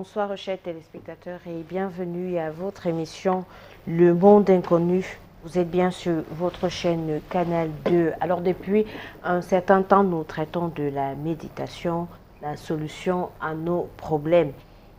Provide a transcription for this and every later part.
Bonsoir chers téléspectateurs et bienvenue à votre émission Le Monde Inconnu. Vous êtes bien sur votre chaîne Canal 2. Alors depuis un certain temps, nous traitons de la méditation, la solution à nos problèmes.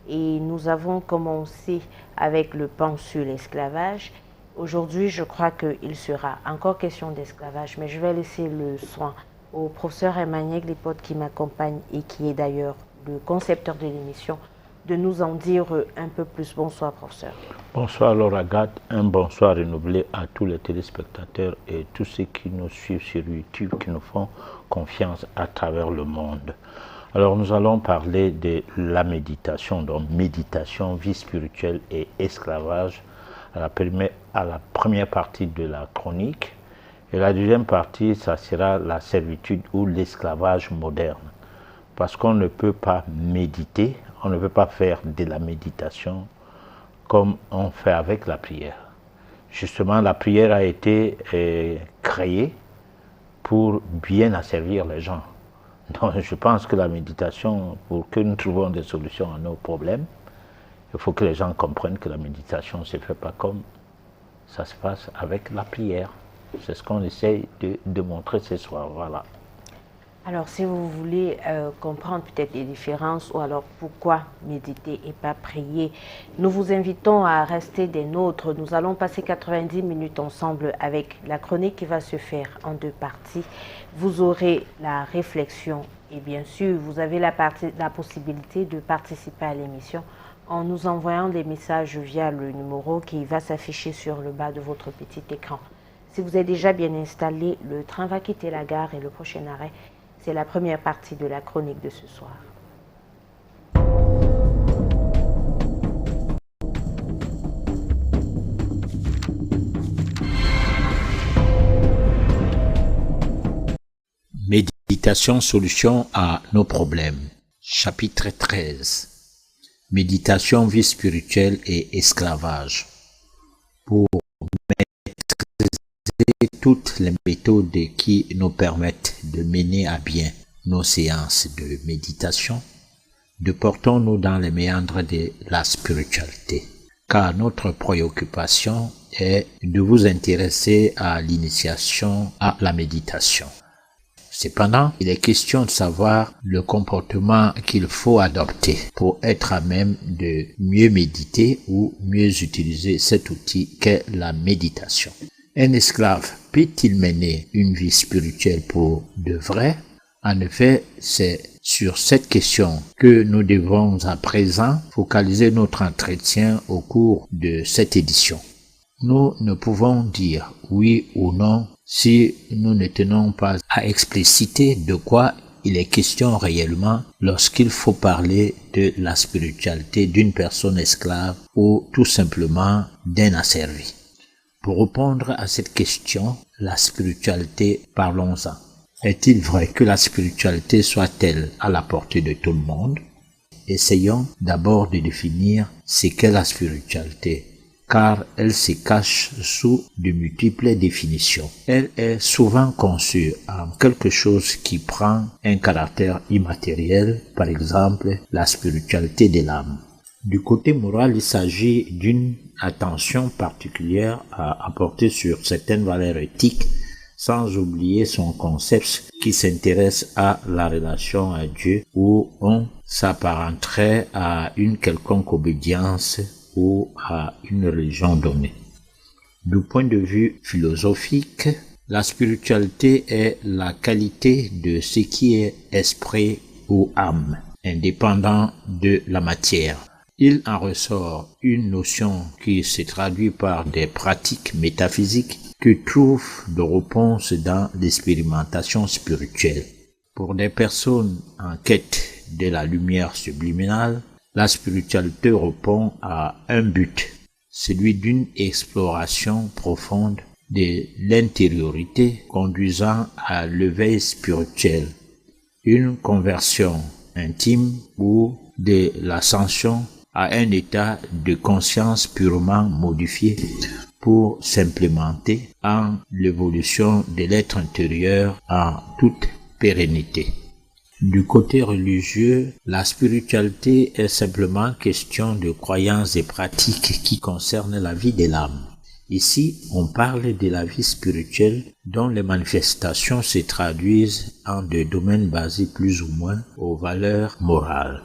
Et nous avons commencé avec le pan sur l'esclavage. Aujourd'hui, je crois qu'il sera encore question d'esclavage, mais je vais laisser le soin au professeur Emmanuel Glipote qui m'accompagne et qui est d'ailleurs le concepteur de l'émission, de nous en dire un peu plus. Bonsoir, professeur. Bonsoir, Laura Agathe. Un bonsoir renouvelé à tous les téléspectateurs et tous ceux qui nous suivent sur YouTube, qui nous font confiance à travers le monde. Alors, nous allons parler de la méditation, donc méditation, vie spirituelle et esclavage à la première partie de la chronique. Et la deuxième partie, ça sera la servitude ou l'esclavage moderne. Parce qu'on ne peut pas méditer, on ne peut pas faire de la méditation comme on fait avec la prière. Justement, la prière a été créée pour bien asservir les gens. Donc, je pense que la méditation, pour que nous trouvions des solutions à nos problèmes, il faut que les gens comprennent que la méditation ne se fait pas comme ça se passe avec la prière. C'est ce qu'on essaye de montrer ce soir. Voilà. Alors, si vous voulez comprendre peut-être les différences ou alors pourquoi méditer et pas prier, nous vous invitons à rester des nôtres. Nous allons passer 90 minutes ensemble avec la chronique qui va se faire en deux parties. Vous aurez la réflexion et bien sûr, vous avez la possibilité de participer à l'émission en nous envoyant des messages via le numéro qui va s'afficher sur le bas de votre petit écran. Si vous êtes déjà bien installé, le train va quitter la gare et le prochain arrêt, c'est la première partie de la chronique de ce soir. Méditation, solution à nos problèmes. Chapitre 13. Méditation, vie spirituelle et esclavage. Pour toutes les méthodes qui nous permettent de mener à bien nos séances de méditation, déportons-nous dans les méandres de la spiritualité, car notre préoccupation est de vous intéresser à l'initiation à la méditation. Cependant, il est question de savoir le comportement qu'il faut adopter pour être à même de mieux méditer ou mieux utiliser cet outil qu'est la méditation. Un esclave peut-il mener une vie spirituelle pour de vrai? En effet, c'est sur cette question que nous devons à présent focaliser notre entretien au cours de cette édition. Nous ne pouvons dire oui ou non si nous ne tenons pas à expliciter de quoi il est question réellement lorsqu'il faut parler de la spiritualité d'une personne esclave ou tout simplement d'un asservi. Pour répondre à cette question, la spiritualité, parlons-en. Est-il vrai que la spiritualité soit-elle à la portée de tout le monde? Essayons d'abord de définir ce qu'est la spiritualité, car elle se cache sous de multiples définitions. Elle est souvent conçue en quelque chose qui prend un caractère immatériel, par exemple la spiritualité de l'âme. Du côté moral, il s'agit d'une attention particulière à apporter sur certaines valeurs éthiques, sans oublier son concept qui s'intéresse à la relation à Dieu, où on s'apparenterait à une quelconque obédience ou à une religion donnée. Du point de vue philosophique, la spiritualité est la qualité de ce qui est esprit ou âme, indépendant de la matière. Il en ressort une notion qui se traduit par des pratiques métaphysiques qui trouvent de réponse dans l'expérimentation spirituelle. Pour des personnes en quête de la lumière subliminale, la spiritualité répond à un but, celui d'une exploration profonde de l'intériorité conduisant à l'éveil spirituel, une conversion intime ou de l'ascension à un état de conscience purement modifié pour s'implémenter en l'évolution de l'être intérieur en toute pérennité. Du côté religieux, la spiritualité est simplement question de croyances et pratiques qui concernent la vie de l'âme. Ici, on parle de la vie spirituelle dont les manifestations se traduisent en des domaines basés plus ou moins aux valeurs morales.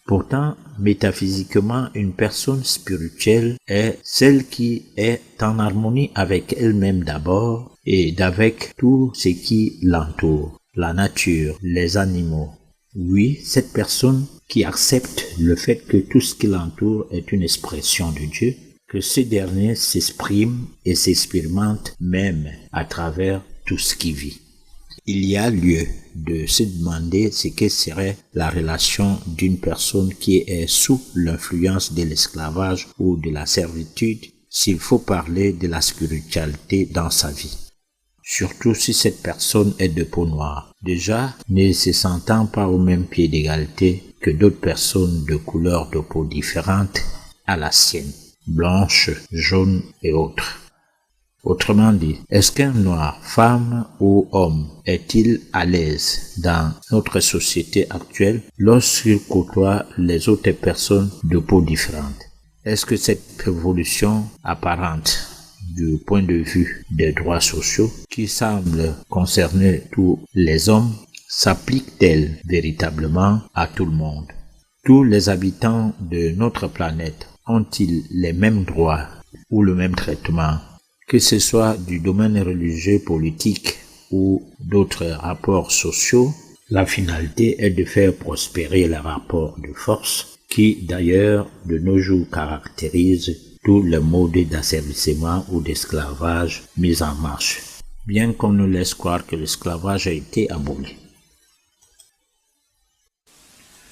Pourtant, métaphysiquement, une personne spirituelle est celle qui est en harmonie avec elle-même d'abord et d'avec tout ce qui l'entoure, la nature, les animaux. Oui, cette personne qui accepte le fait que tout ce qui l'entoure est une expression de Dieu, que ce dernier s'exprime et s'expérimente même à travers tout ce qui vit. Il y a lieu de se demander ce que serait la relation d'une personne qui est sous l'influence de l'esclavage ou de la servitude s'il faut parler de la spiritualité dans sa vie. Surtout si cette personne est de peau noire. Déjà, ne se sentant pas au même pied d'égalité que d'autres personnes de couleurs de peau différentes à la sienne, blanche, jaune et autres. Autrement dit, est-ce qu'un noir, femme ou homme, est-il à l'aise dans notre société actuelle lorsqu'il côtoie les autres personnes de peau différentes? Est-ce que cette évolution apparente du point de vue des droits sociaux qui semble concerner tous les hommes s'applique-t-elle véritablement à tout le monde? Tous les habitants de notre planète ont-ils les mêmes droits ou le même traitement? Que ce soit du domaine religieux, politique ou d'autres rapports sociaux, la finalité est de faire prospérer les rapports de force qui, d'ailleurs, de nos jours caractérisent tous les modes d'asservissement ou d'esclavage mis en marche, bien qu'on nous laisse croire que l'esclavage a été aboli.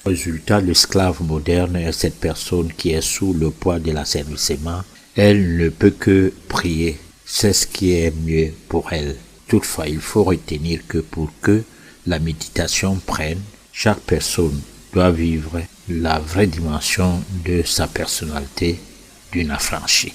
Résultat, l'esclave moderne est cette personne qui est sous le poids de l'asservissement. Elle ne peut que prier. C'est ce qui est mieux pour elle. Toutefois, il faut retenir que pour que la méditation prenne, chaque personne doit vivre la vraie dimension de sa personnalité d'une affranchie.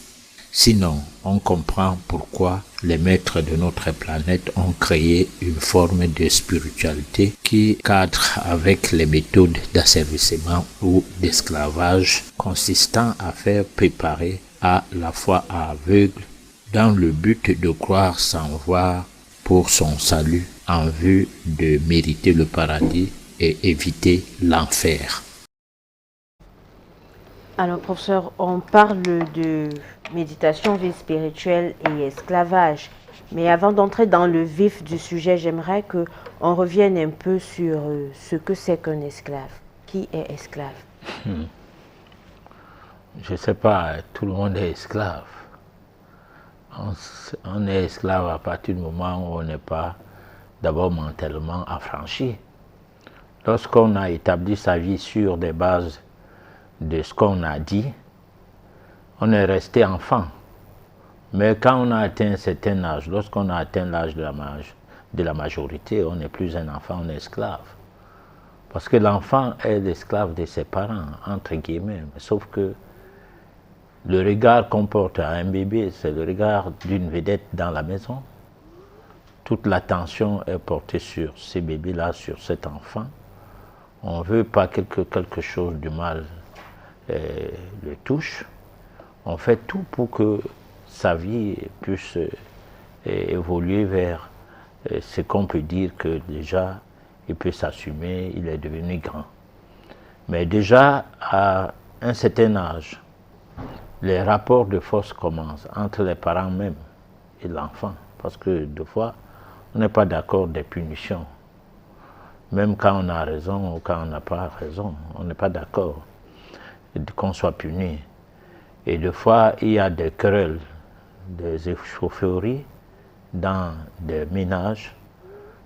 Sinon, on comprend pourquoi les maîtres de notre planète ont créé une forme de spiritualité qui cadre avec les méthodes d'asservissement ou d'esclavage consistant à faire préparer à la foi aveugle dans le but de croire sans voir pour son salut en vue de mériter le paradis et éviter l'enfer. Alors, professeur, on parle de méditation, vie spirituelle et esclavage. Mais avant d'entrer dans le vif du sujet, j'aimerais qu'on revienne un peu sur ce que c'est qu'un esclave. Qui est esclave? Je ne sais pas, tout le monde est esclave. On est esclave à partir du moment où on n'est pas d'abord mentalement affranchi. Lorsqu'on a établi sa vie sur des bases de ce qu'on a dit, on est resté enfant. Mais quand on a atteint un certain âge, lorsqu'on a atteint l'âge de la majorité, on n'est plus un enfant, on est esclave. Parce que l'enfant est l'esclave de ses parents, entre guillemets. Sauf que le regard qu'on porte à un bébé, c'est le regard d'une vedette dans la maison. Toute l'attention est portée sur ces bébés-là, sur cet enfant. On ne veut pas que quelque chose de mal le touche. On fait tout pour que sa vie puisse évoluer vers ce qu'on peut dire que déjà il peut s'assumer, il est devenu grand. Mais déjà à un certain âge, les rapports de force commencent entre les parents même et l'enfant. Parce que des fois, on n'est pas d'accord des punitions. Même quand on a raison ou quand on n'a pas raison, on n'est pas d'accord qu'on soit puni. Et des fois, il y a des querelles, des échauffourées dans des ménages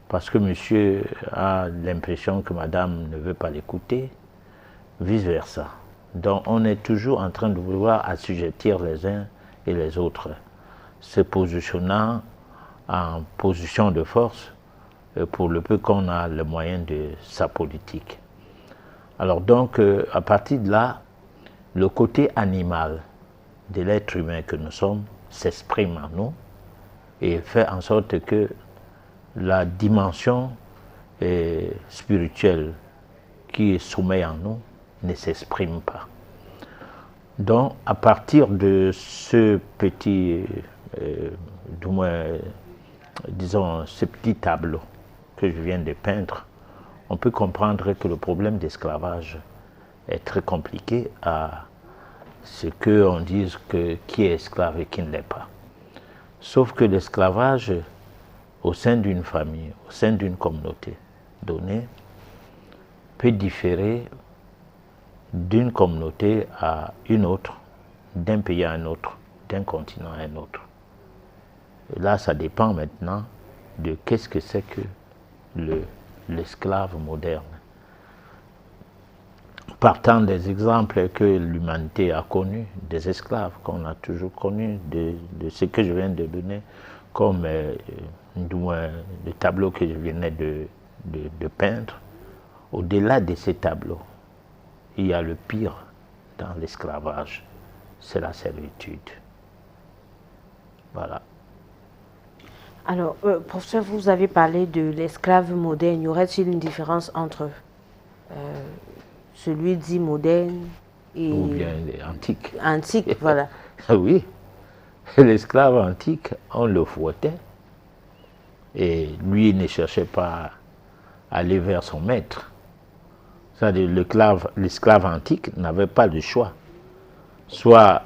parce que monsieur a l'impression que madame ne veut pas l'écouter, vice-versa. Donc on est toujours en train de vouloir assujettir les uns et les autres, se positionnant en position de force pour le peu qu'on a le moyen de sa politique. Alors donc, à partir de là, le côté animal de l'être humain que nous sommes s'exprime en nous et fait en sorte que la dimension spirituel qui sommeille en nous ne s'exprime pas. Donc, à partir de ce petit, du moins, disons, ce petit tableau que je viens de peindre, on peut comprendre que le problème d'esclavage est très compliqué à ce qu'on dise qui est esclave et qui ne l'est pas. Sauf que l'esclavage, au sein d'une famille, au sein d'une communauté donnée, peut différer d'une communauté à une autre, d'un pays à un autre, d'un continent à un autre. Et là, ça dépend maintenant de qu'est-ce que c'est que l'esclave moderne. Partant des exemples que l'humanité a connus, des esclaves qu'on a toujours connus, de ce que je viens de donner, comme le tableau que je venais de peindre, au-delà de ces tableaux, il y a le pire dans l'esclavage, c'est la servitude. Voilà. Alors, professeur, vous avez parlé de l'esclave moderne. Y aurait-il une différence entre celui dit moderne et... Ou bien antique. Antique, voilà. Oui, l'esclave antique, on le fouettait. Et lui ne cherchait pas à aller vers son maître. C'est-à-dire l'esclave antique n'avait pas de choix. Soit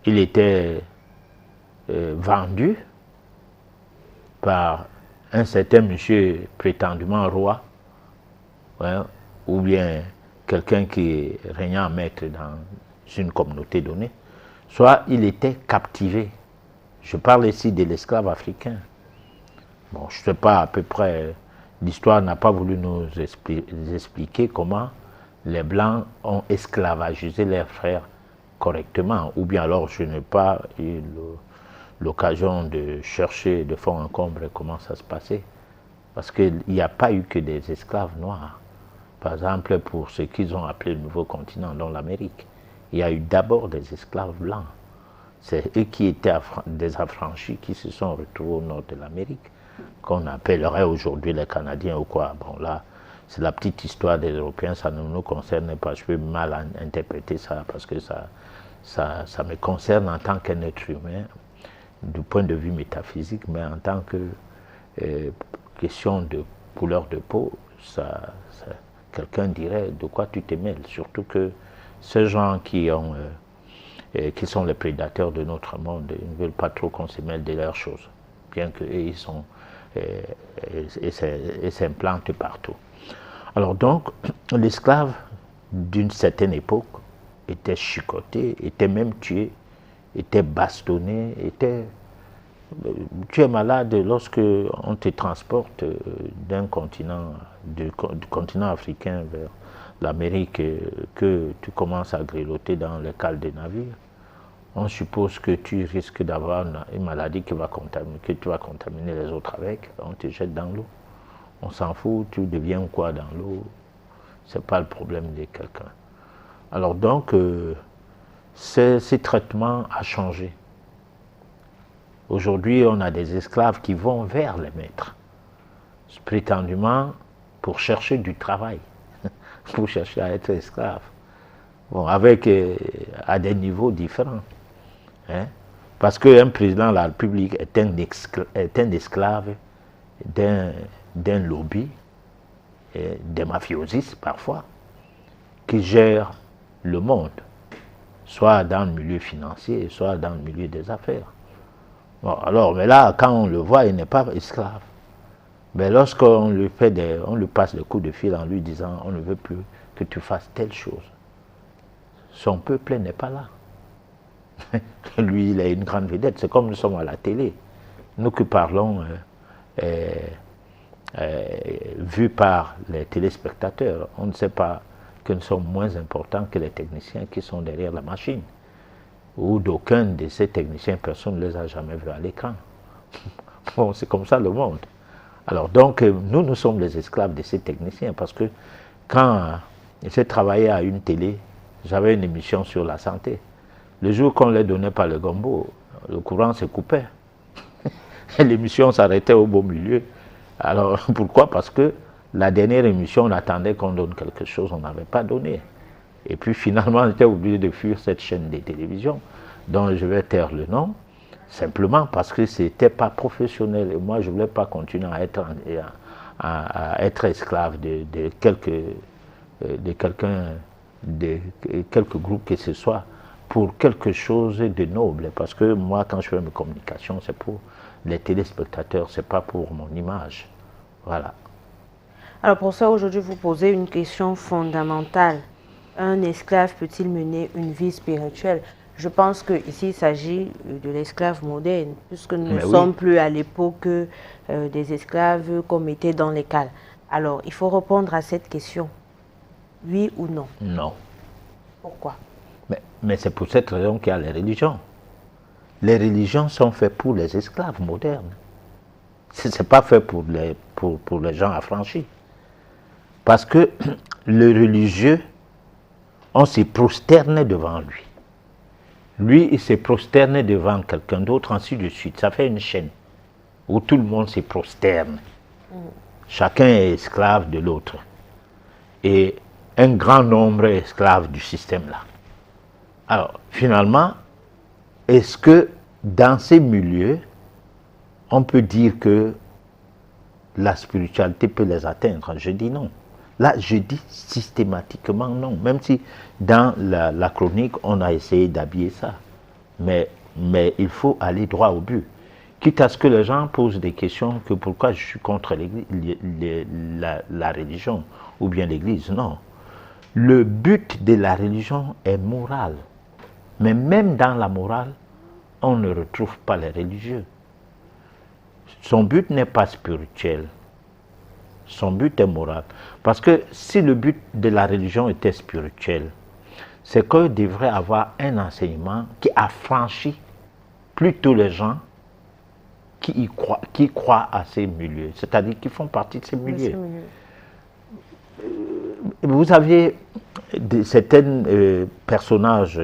il était vendu par un certain monsieur prétendument roi, hein, ou bien quelqu'un qui régnait en maître dans une communauté donnée, soit il était captivé. Je parle ici de l'esclave africain. Bon, je ne sais pas à peu près, l'histoire n'a pas voulu nous expliquer comment les Blancs ont esclavagisé leurs frères correctement, ou bien alors je n'ai pas eu l'occasion de chercher de fond en comble comment ça se passait, parce qu'il n'y a pas eu que des esclaves noirs. Par exemple, pour ce qu'ils ont appelé le nouveau continent, dans l'Amérique, il y a eu d'abord des esclaves blancs. C'est eux qui étaient des affranchis qui se sont retrouvés au nord de l'Amérique, qu'on appellerait aujourd'hui les Canadiens ou quoi. Bon là, c'est la petite histoire des Européens, ça ne nous concerne pas. Je peux mal interpréter ça parce que ça me concerne en tant qu'un être humain, du point de vue métaphysique, mais en tant que question de couleur de peau, quelqu'un dirait de quoi tu te mêles. Surtout que ces gens qui sont les prédateurs de notre monde, ils ne veulent pas trop qu'on se mêle de leurs choses, bien qu'ils sont et s'implantent partout. Alors donc, l'esclave d'une certaine époque était chicoté, était même tué, était bastonné, tu es malade lorsque on te transporte d'un continent, du continent africain vers l'Amérique, que tu commences à grelotter dans les cales des navires. On suppose que tu risques d'avoir une maladie que tu vas contaminer les autres avec. On te jette dans l'eau. On s'en fout, tu deviens quoi dans l'eau. Ce n'est pas le problème de quelqu'un. Alors donc, ce traitement a changé. Aujourd'hui, on a des esclaves qui vont vers les maîtres, prétendument pour chercher du travail, pour chercher à être esclave. Bon, avec à des niveaux différents. Hein? Parce qu'un président de la République est un esclave d'un lobby, des mafiosistes parfois, qui gèrent le monde, soit dans le milieu financier, soit dans le milieu des affaires. Bon, alors, mais là, quand on le voit, il n'est pas esclave. Mais lorsqu'on lui passe le coup de fil en lui disant on ne veut plus que tu fasses telle chose, son peuple n'est pas là. Lui, il est une grande vedette. C'est comme nous sommes à la télé. Nous qui parlons vus par les téléspectateurs, on ne sait pas que nous sommes moins importants que les techniciens qui sont derrière la machine. Ou d'aucun de ces techniciens, personne ne les a jamais vus à l'écran. Bon, c'est comme ça le monde. Alors donc, nous sommes les esclaves de ces techniciens, parce que quand j'ai travaillé à une télé, j'avais une émission sur la santé. Le jour qu'on les donnait par le gombo, le courant se coupait. L'émission s'arrêtait au beau milieu. Alors pourquoi? Parce que La dernière émission, on attendait qu'on donne quelque chose, on n'avait pas donné. Et puis finalement, j'étais obligé de fuir cette chaîne de télévision, dont je vais taire le nom, simplement parce que ce n'était pas professionnel. Et moi, je ne voulais pas continuer à être esclave de quelqu'un, de quelques groupes que ce soit, pour quelque chose de noble. Parce que moi, quand je fais mes communications, c'est pour les téléspectateurs, ce n'est pas pour mon image. Voilà. Alors pour ça, aujourd'hui, vous posez une question fondamentale. Un esclave peut-il mener une vie spirituelle? Je pense qu'ici, il s'agit de l'esclave moderne, puisque nous ne sommes plus à l'époque des esclaves comme étaient dans les cales. Alors, il faut répondre à cette question. Oui ou non? Non. Pourquoi? Mais c'est pour cette raison qu'il y a les religions. Les religions sont faites pour les esclaves modernes. Ce n'est pas fait pour les gens affranchis. Parce que le religieux, on se prosterne devant lui. Lui, il se prosterne devant quelqu'un d'autre, ainsi de suite. Ça fait une chaîne où tout le monde se prosterne. Chacun est esclave de l'autre. Et un grand nombre est esclave du système-là. Alors, finalement, est-ce que dans ces milieux, on peut dire que la spiritualité peut les atteindre? Je dis non. Là, je dis systématiquement non, même si dans la chronique, on a essayé d'habiller ça. Mais il faut aller droit au but. Quitte à ce que les gens posent des questions que pourquoi je suis contre la religion ou bien l'Église. Non. Le but de la religion est moral. Mais même dans la morale, on ne retrouve pas les religieux. Son but n'est pas spirituel. Son but est moral. Parce que si le but de la religion était spirituel, c'est qu'il devrait avoir un enseignement qui affranchit plutôt les gens qui croient à ces milieux, c'est-à-dire qui font partie de ces milieux. Vous avez certains personnages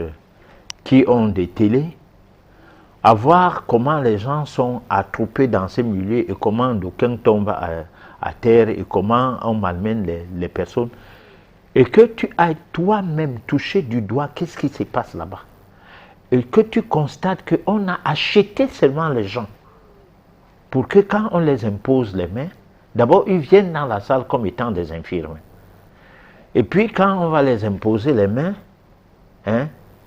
qui ont des télés, à voir comment les gens sont attroupés dans ces milieux et comment d'aucuns tombent à terre et comment on malmène les personnes. Et que tu ailles toi-même toucher du doigt qu'est-ce qui se passe là-bas. Et que tu constates qu'on a acheté seulement les gens pour que quand on les impose les mains, d'abord ils viennent dans la salle comme étant des infirmes. Et puis quand on va les imposer les mains,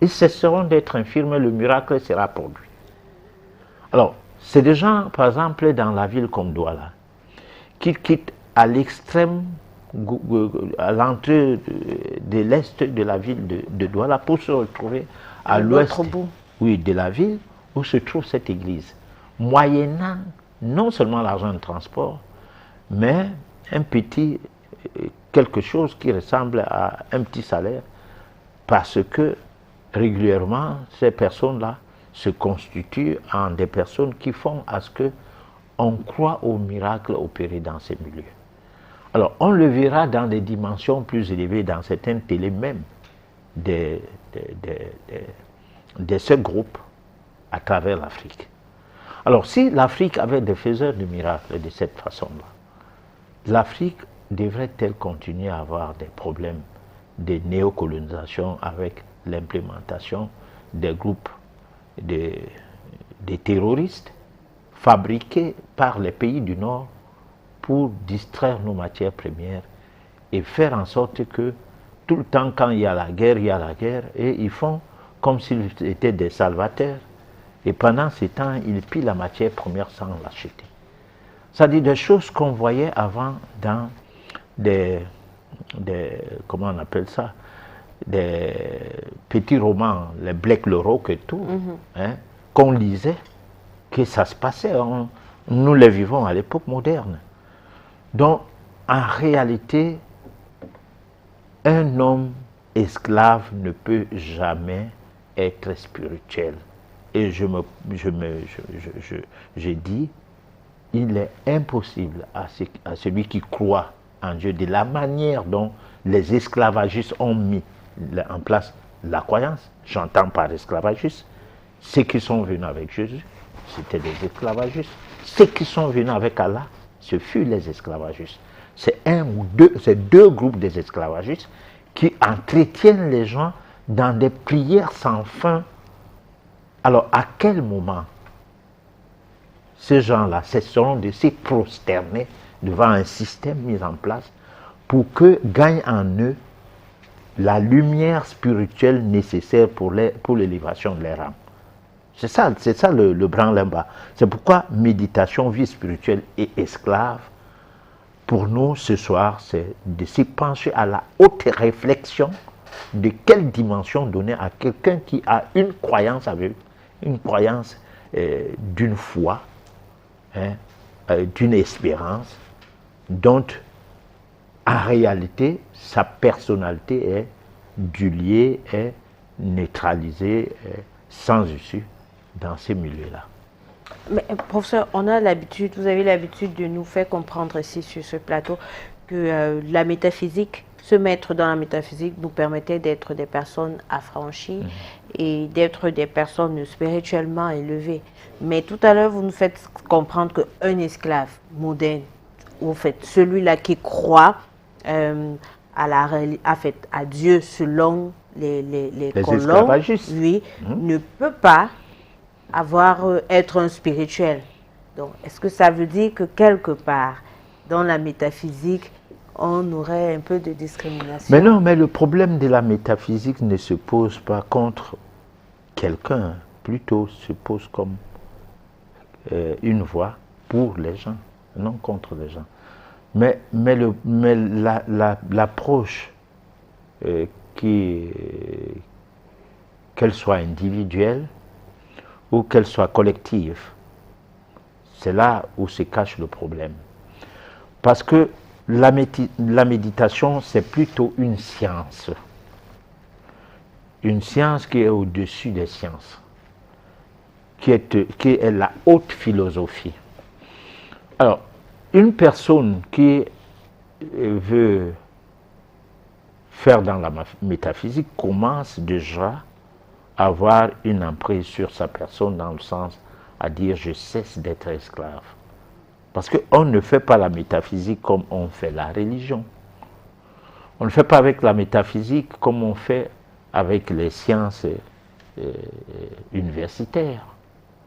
ils cesseront d'être infirmes, le miracle sera produit. Alors, c'est des gens, par exemple, dans la ville comme Douala, qui quittent à l'extrême, à l'entrée de l'est de la ville de Douala pour se retrouver à l'ouest de la ville où se trouve cette église, moyennant non seulement l'argent de transport, mais un petit quelque chose qui ressemble à un petit salaire, parce que régulièrement, ces personnes-là se constituent en des personnes qui font à ce qu'on croit aux miracles opérés dans ces milieux. Alors, on le verra dans des dimensions plus élevées, dans certaines télés même, de ce groupe à travers l'Afrique. Alors, si l'Afrique avait des faiseurs de miracles de cette façon-là, l'Afrique devrait-elle continuer à avoir des problèmes de néocolonisation avec l'implémentation des groupes des terroristes fabriqués par les pays du Nord pour distraire nos matières premières et faire en sorte que tout le temps quand il y a la guerre, et ils font comme s'ils étaient des salvateurs et pendant ces temps, ils pillent la matière première sans l'acheter. C'est-à-dire des choses qu'on voyait avant dans comment on appelle ça, des petits romans, les Black le Rock et tout, qu'on lisait, que ça se passait. Nous les vivons à l'époque moderne. Donc, en réalité, un homme esclave ne peut jamais être spirituel. Et je dis, il est impossible à celui qui croit en Dieu, de la manière dont les esclavagistes ont mis en place la croyance, j'entends par esclavagistes, ceux qui sont venus avec Jésus, c'était des esclavagistes. Ceux qui sont venus avec Allah, ce furent les esclavagistes. c'est deux groupes des esclavagistes qui entretiennent les gens dans des prières sans fin. Alors, à quel moment ces gens-là cesseront de se prosterner devant un système mis en place pour que gagne en eux la lumière spirituelle nécessaire pour l'élévation de leur âme? C'est ça le branle-bas. C'est pourquoi méditation, vie spirituelle et esclave, pour nous ce soir, c'est de se pencher à la haute réflexion de quelle dimension donner à quelqu'un qui a une croyance aveugle, une croyance d'une foi, d'une espérance, dont en réalité sa personnalité est duliée, est neutralisée, sans issue dans ces milieux-là. Mais professeur, on a l'habitude, vous avez l'habitude de nous faire comprendre ici sur ce plateau que la métaphysique, se mettre dans la métaphysique nous permettait d'être des personnes affranchies et d'être des personnes spirituellement élevées. Mais tout à l'heure, vous nous faites comprendre qu'un esclave moderne, en fait, celui-là qui croit à Dieu selon les colons, lui, ne peut pas être un spirituel. Donc, est-ce que ça veut dire que quelque part, dans la métaphysique, on aurait un peu de discrimination? Mais non, mais le problème de la métaphysique ne se pose pas contre quelqu'un, plutôt se pose comme une voie pour les gens, non contre les gens. Mais l'approche, qu'elle soit individuelle ou qu'elle soit collective, c'est là où se cache le problème. Parce que la méditation, c'est plutôt une science qui est au-dessus des sciences, qui est la haute philosophie. Alors, une personne qui veut faire dans la métaphysique commence déjà à avoir une emprise sur sa personne, dans le sens à dire je cesse d'être esclave. Parce qu'on ne fait pas la métaphysique comme on fait la religion. On ne fait pas avec la métaphysique comme on fait avec les sciences universitaires.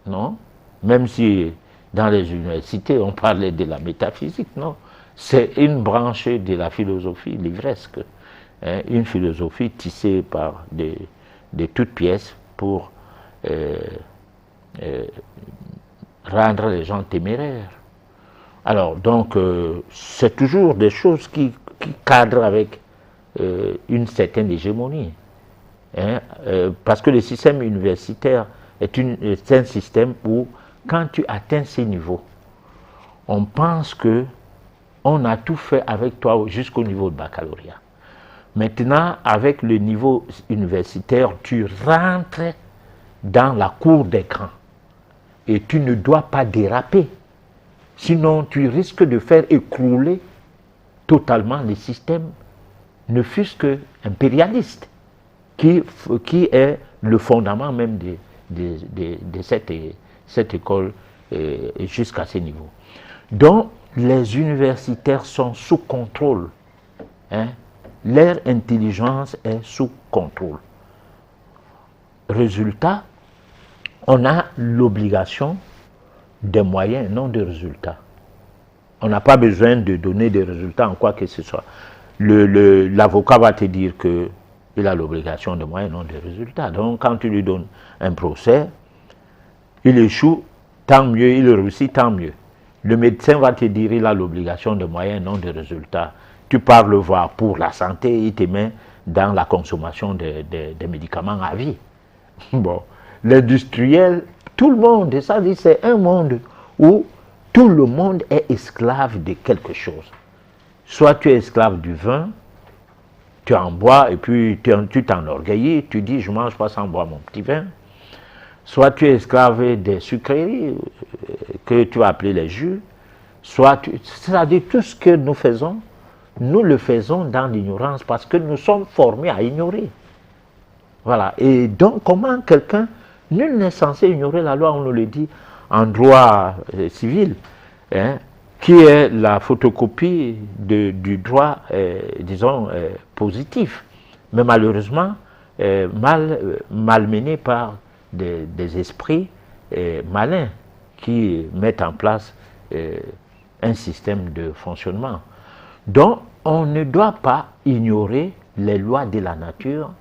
Non? Même si dans les universités on parlait de la métaphysique, non. C'est une branche de la philosophie livresque. Une philosophie tissée par de toutes pièces pour rendre les gens téméraires. Alors, donc, c'est toujours des choses qui cadrent avec une certaine hégémonie. Parce que le système universitaire est un système où, quand tu atteins ces niveaux, on pense que on a tout fait avec toi jusqu'au niveau de baccalauréat. Maintenant, avec le niveau universitaire, tu rentres dans la cour des grands et tu ne dois pas déraper. Sinon, tu risques de faire écrouler totalement le système, ne fût-ce que impérialiste, qui est le fondament même de cette école jusqu'à ce niveau. Donc, les universitaires sont sous contrôle. Leur intelligence est sous contrôle. Résultat, on a l'obligation des moyens, non des résultats. On n'a pas besoin de donner des résultats en quoi que ce soit. L'avocat va te dire qu'il a l'obligation de moyens, non des résultats. Donc, quand tu lui donnes un procès, il échoue, tant mieux, il réussit, tant mieux. Le médecin va te dire qu'il a l'obligation de moyens, non de résultats. Tu pars le voir pour la santé, il te met dans la consommation des médicaments à vie. Bon, l'industriel, tout le monde, ça dit, c'est un monde où tout le monde est esclave de quelque chose. Soit tu es esclave du vin, tu en bois et puis tu t'enorgueillis, tu dis je ne mange pas sans boire mon petit vin. Soit tu es esclave des sucreries que tu as appelé les jus, c'est-à-dire tout ce que nous faisons, nous le faisons dans l'ignorance parce que nous sommes formés à ignorer. Voilà. Et donc, comment quelqu'un, nul n'est censé ignorer la loi, on nous le dit en droit civil, qui est la photocopie du droit, disons, positif, mais malheureusement malmené par des esprits malins qui mettent en place un système de fonctionnement. Donc, on ne doit pas ignorer les lois de la nature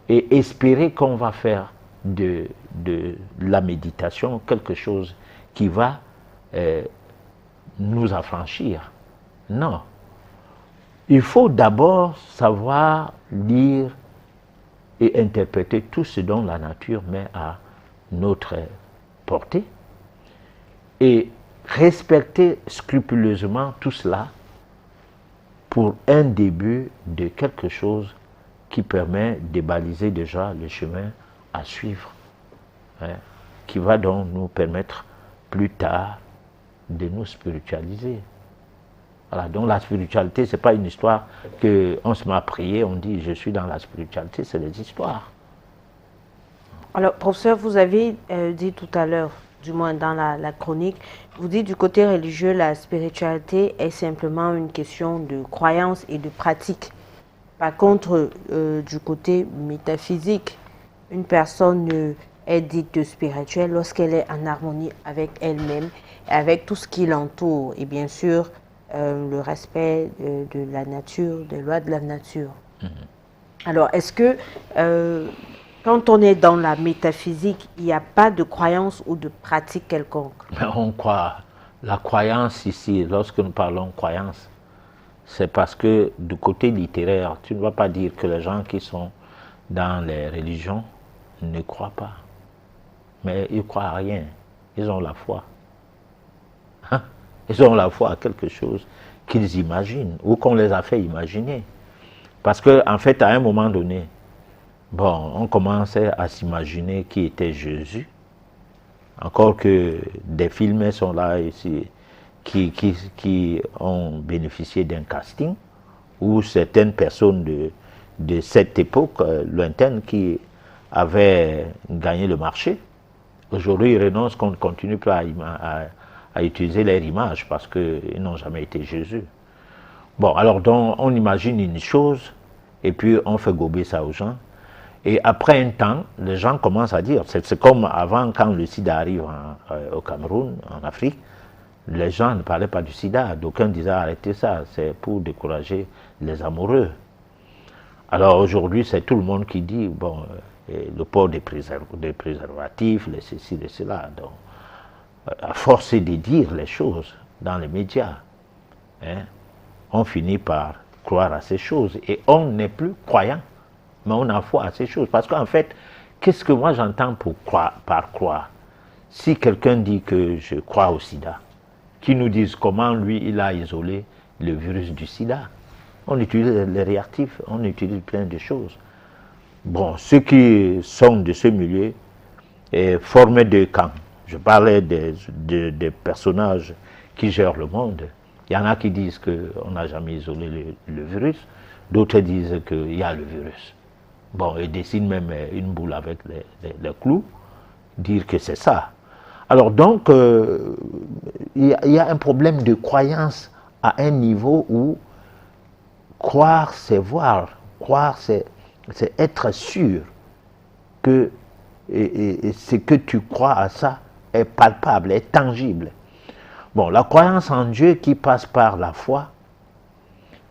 et espérer qu'on va faire de la méditation quelque chose qui va nous affranchir. Non. Il faut d'abord savoir lire et interpréter tout ce dont la nature met à notre portée et respecter scrupuleusement tout cela pour un début de quelque chose qui permet de baliser déjà le chemin à suivre, hein, qui va donc nous permettre plus tard de nous spiritualiser. Voilà, donc la spiritualité, ce n'est pas une histoire qu'on se met à prier, on dit je suis dans la spiritualité, c'est des histoires. Alors, professeur, vous avez dit tout à l'heure, du moins dans la chronique, vous dites du côté religieux, la spiritualité est simplement une question de croyance et de pratique. Par contre, du côté métaphysique, une personne est dite spirituelle lorsqu'elle est en harmonie avec elle-même, avec tout ce qui l'entoure, et bien sûr, le respect de la nature, des lois de la nature. Alors, est-ce que quand on est dans la métaphysique, il n'y a pas de croyance ou de pratique quelconque? On croit. La croyance ici, lorsque nous parlons de croyance, c'est parce que du côté littéraire, tu ne vas pas dire que les gens qui sont dans les religions ne croient pas. Mais ils ne croient à rien. Ils ont la foi. Hein? Ils ont la foi à quelque chose qu'ils imaginent ou qu'on les a fait imaginer. Parce qu'en fait, à un moment donné, bon, on commençait à s'imaginer qui était Jésus. Encore que des films sont là ici qui ont bénéficié d'un casting où certaines personnes de cette époque lointaine qui avaient gagné le marché, aujourd'hui ils renoncent, qu'on ne continue pas à utiliser leur image parce qu'ils n'ont jamais été Jésus. Bon, alors donc on imagine une chose et puis on fait gober ça aux gens. Et après un temps, les gens commencent à dire, c'est comme avant quand le sida arrive au Cameroun, en Afrique, les gens ne parlaient pas du sida, d'aucuns disaient arrêtez ça, c'est pour décourager les amoureux. Alors aujourd'hui, c'est tout le monde qui dit, bon, le port des préservatifs, les ceci, les cela. Donc, à force de dire les choses dans les médias, hein, on finit par croire à ces choses et on n'est plus croyant. Mais on a foi à ces choses. Parce qu'en fait, qu'est-ce que moi j'entends par croire? Si quelqu'un dit que je crois au sida, qui nous dise comment lui, il a isolé le virus du sida. On utilise les réactifs, on utilise plein de choses. Bon, ceux qui sont de ce milieu forment deux camps. Je parlais des personnages qui gèrent le monde. Il y en a qui disent qu'on n'a jamais isolé le virus. D'autres disent qu'il y a le virus. Bon, ils dessinent même une boule avec les clous, dire que c'est ça. Alors donc, il y a un problème de croyance à un niveau où croire, c'est voir. Croire, c'est être sûr que ce que tu crois à ça est palpable, est tangible. Bon, la croyance en Dieu qui passe par la foi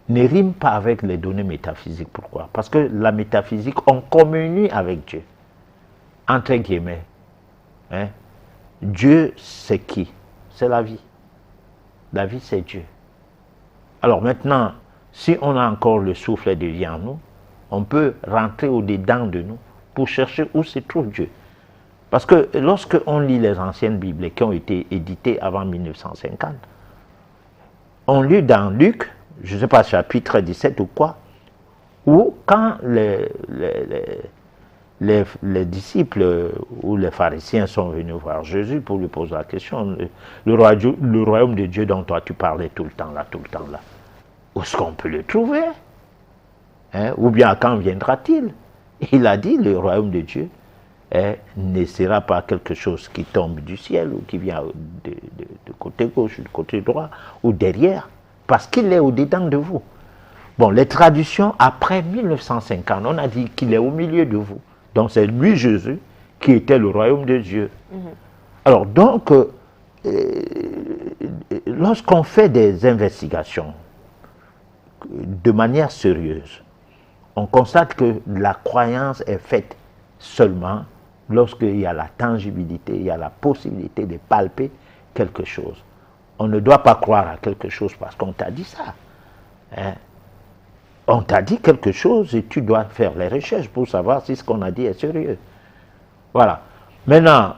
ne rime pas avec les données métaphysiques. Pourquoi? Parce que la métaphysique, on communie avec Dieu, entre guillemets. Hein? Dieu, c'est qui? C'est la vie. La vie, c'est Dieu. Alors maintenant, si on a encore le souffle de vie en nous, on peut rentrer au-dedans de nous pour chercher où se trouve Dieu. Parce que lorsque on lit les anciennes Bibles qui ont été éditées avant 1950, on lit dans Luc, je ne sais pas, chapitre 17 ou quoi, où quand les disciples ou les pharisiens sont venus voir Jésus pour lui poser la question, le royaume de Dieu dont toi tu parlais tout le temps là, où est-ce qu'on peut le trouver? Hein? Ou bien quand viendra-t-il? Il a dit, le royaume de Dieu ne sera pas quelque chose qui tombe du ciel ou qui vient de côté gauche, du côté droit ou derrière, parce qu'il est au-dedans de vous. Bon, les traditions, après 1950, on a dit qu'il est au milieu de vous. Donc c'est lui, Jésus, qui était le royaume de Dieu. Alors donc, lorsqu'on fait des investigations de manière sérieuse, on constate que la croyance est faite seulement lorsqu'il y a la tangibilité, il y a la possibilité de palper quelque chose. On ne doit pas croire à quelque chose parce qu'on t'a dit ça. Hein? On t'a dit quelque chose et tu dois faire les recherches pour savoir si ce qu'on a dit est sérieux. Voilà. Maintenant,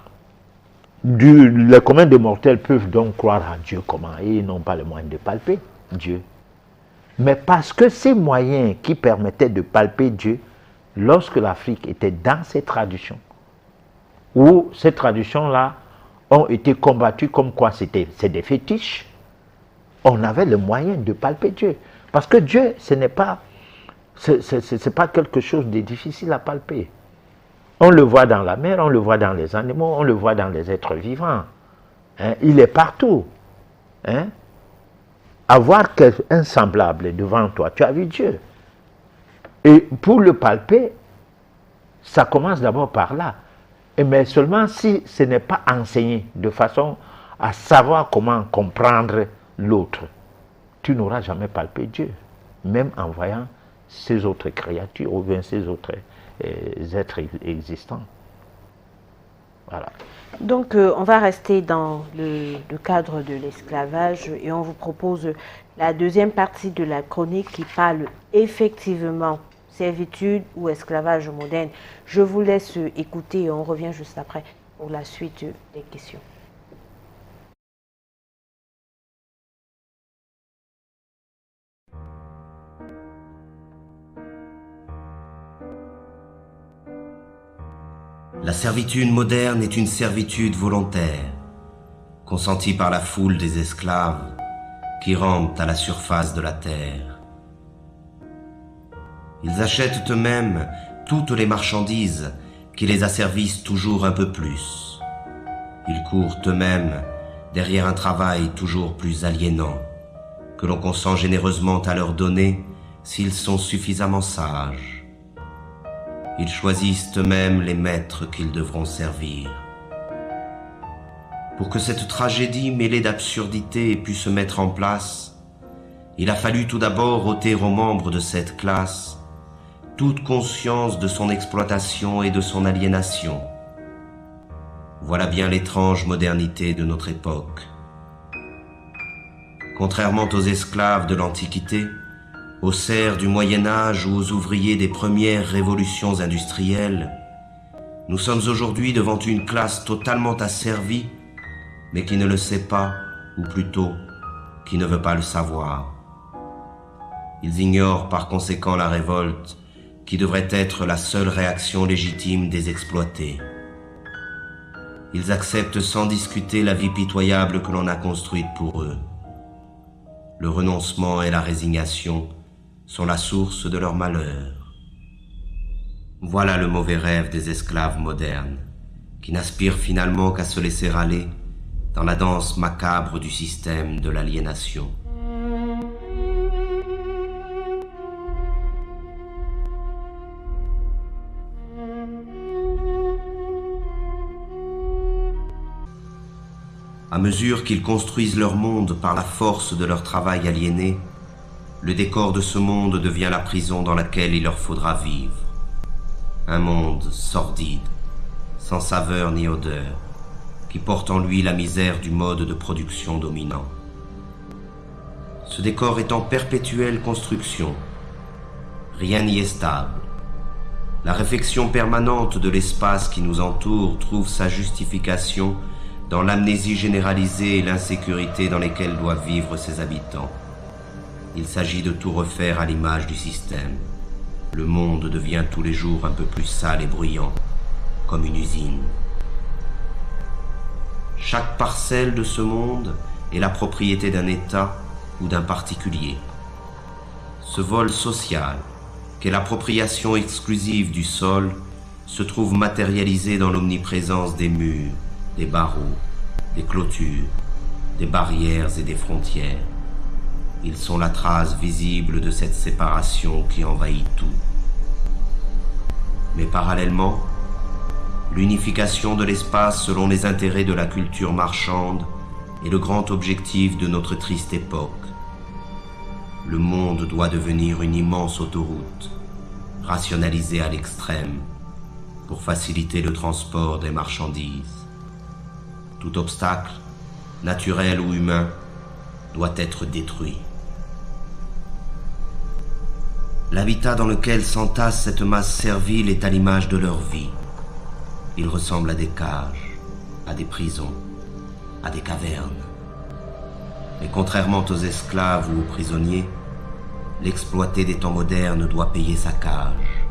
les communs des mortels peuvent donc croire à Dieu comment? Et ils n'ont pas le moyen de palper Dieu. Mais parce que ces moyens qui permettaient de palper Dieu, lorsque l'Afrique était dans ces traditions, où ces traditions-là ont été combattues comme quoi c'est des fétiches, on avait le moyen de palper Dieu. Parce que Dieu, ce n'est pas, c'est pas quelque chose de difficile à palper. On le voit dans la mer, on le voit dans les animaux, on le voit dans les êtres vivants. Hein? Il est partout. Hein? Avoir un semblable devant toi, tu as vu Dieu. Et pour le palper, ça commence d'abord par là. Mais seulement si ce n'est pas enseigné de façon à savoir comment comprendre l'autre, tu n'auras jamais palpé Dieu, même en voyant ces autres créatures ou bien ces autres êtres existants. Voilà. Donc, on va rester dans le cadre de l'esclavage et on vous propose la deuxième partie de la chronique qui parle effectivement servitude ou esclavage moderne. Je vous laisse écouter et on revient juste après pour la suite des questions. La servitude moderne est une servitude volontaire, consentie par la foule des esclaves qui rampent à la surface de la terre. Ils achètent eux-mêmes toutes les marchandises qui les asservissent toujours un peu plus. Ils courent eux-mêmes derrière un travail toujours plus aliénant, que l'on consent généreusement à leur donner s'ils sont suffisamment sages. Ils choisissent eux-mêmes les maîtres qu'ils devront servir. Pour que cette tragédie mêlée d'absurdité ait pu se mettre en place, il a fallu tout d'abord ôter aux membres de cette classe toute conscience de son exploitation et de son aliénation. Voilà bien l'étrange modernité de notre époque. Contrairement aux esclaves de l'Antiquité, aux serfs du Moyen-Âge ou aux ouvriers des premières révolutions industrielles, nous sommes aujourd'hui devant une classe totalement asservie, mais qui ne le sait pas, ou plutôt, qui ne veut pas le savoir. Ils ignorent par conséquent la révolte, qui devrait être la seule réaction légitime des exploités. Ils acceptent sans discuter la vie pitoyable que l'on a construite pour eux. Le renoncement et la résignation sont la source de leur malheur. Voilà le mauvais rêve des esclaves modernes, qui n'aspirent finalement qu'à se laisser aller dans la danse macabre du système de l'aliénation. À mesure qu'ils construisent leur monde par la force de leur travail aliéné, le décor de ce monde devient la prison dans laquelle il leur faudra vivre. Un monde sordide, sans saveur ni odeur, qui porte en lui la misère du mode de production dominant. Ce décor est en perpétuelle construction. Rien n'y est stable. La réflexion permanente de l'espace qui nous entoure trouve sa justification dans l'amnésie généralisée et l'insécurité dans lesquelles doivent vivre ses habitants. Il s'agit de tout refaire à l'image du système. Le monde devient tous les jours un peu plus sale et bruyant, comme une usine. Chaque parcelle de ce monde est la propriété d'un État ou d'un particulier. Ce vol social, qu'est l'appropriation exclusive du sol, se trouve matérialisé dans l'omniprésence des murs, des barreaux, des clôtures, des barrières et des frontières. Ils sont la trace visible de cette séparation qui envahit tout. Mais parallèlement, l'unification de l'espace selon les intérêts de la culture marchande est le grand objectif de notre triste époque. Le monde doit devenir une immense autoroute, rationalisée à l'extrême, pour faciliter le transport des marchandises. Tout obstacle, naturel ou humain, doit être détruit. L'habitat dans lequel s'entasse cette masse servile est à l'image de leur vie. Il ressemble à des cages, à des prisons, à des cavernes. Mais contrairement aux esclaves ou aux prisonniers, l'exploité des temps modernes doit payer sa cage.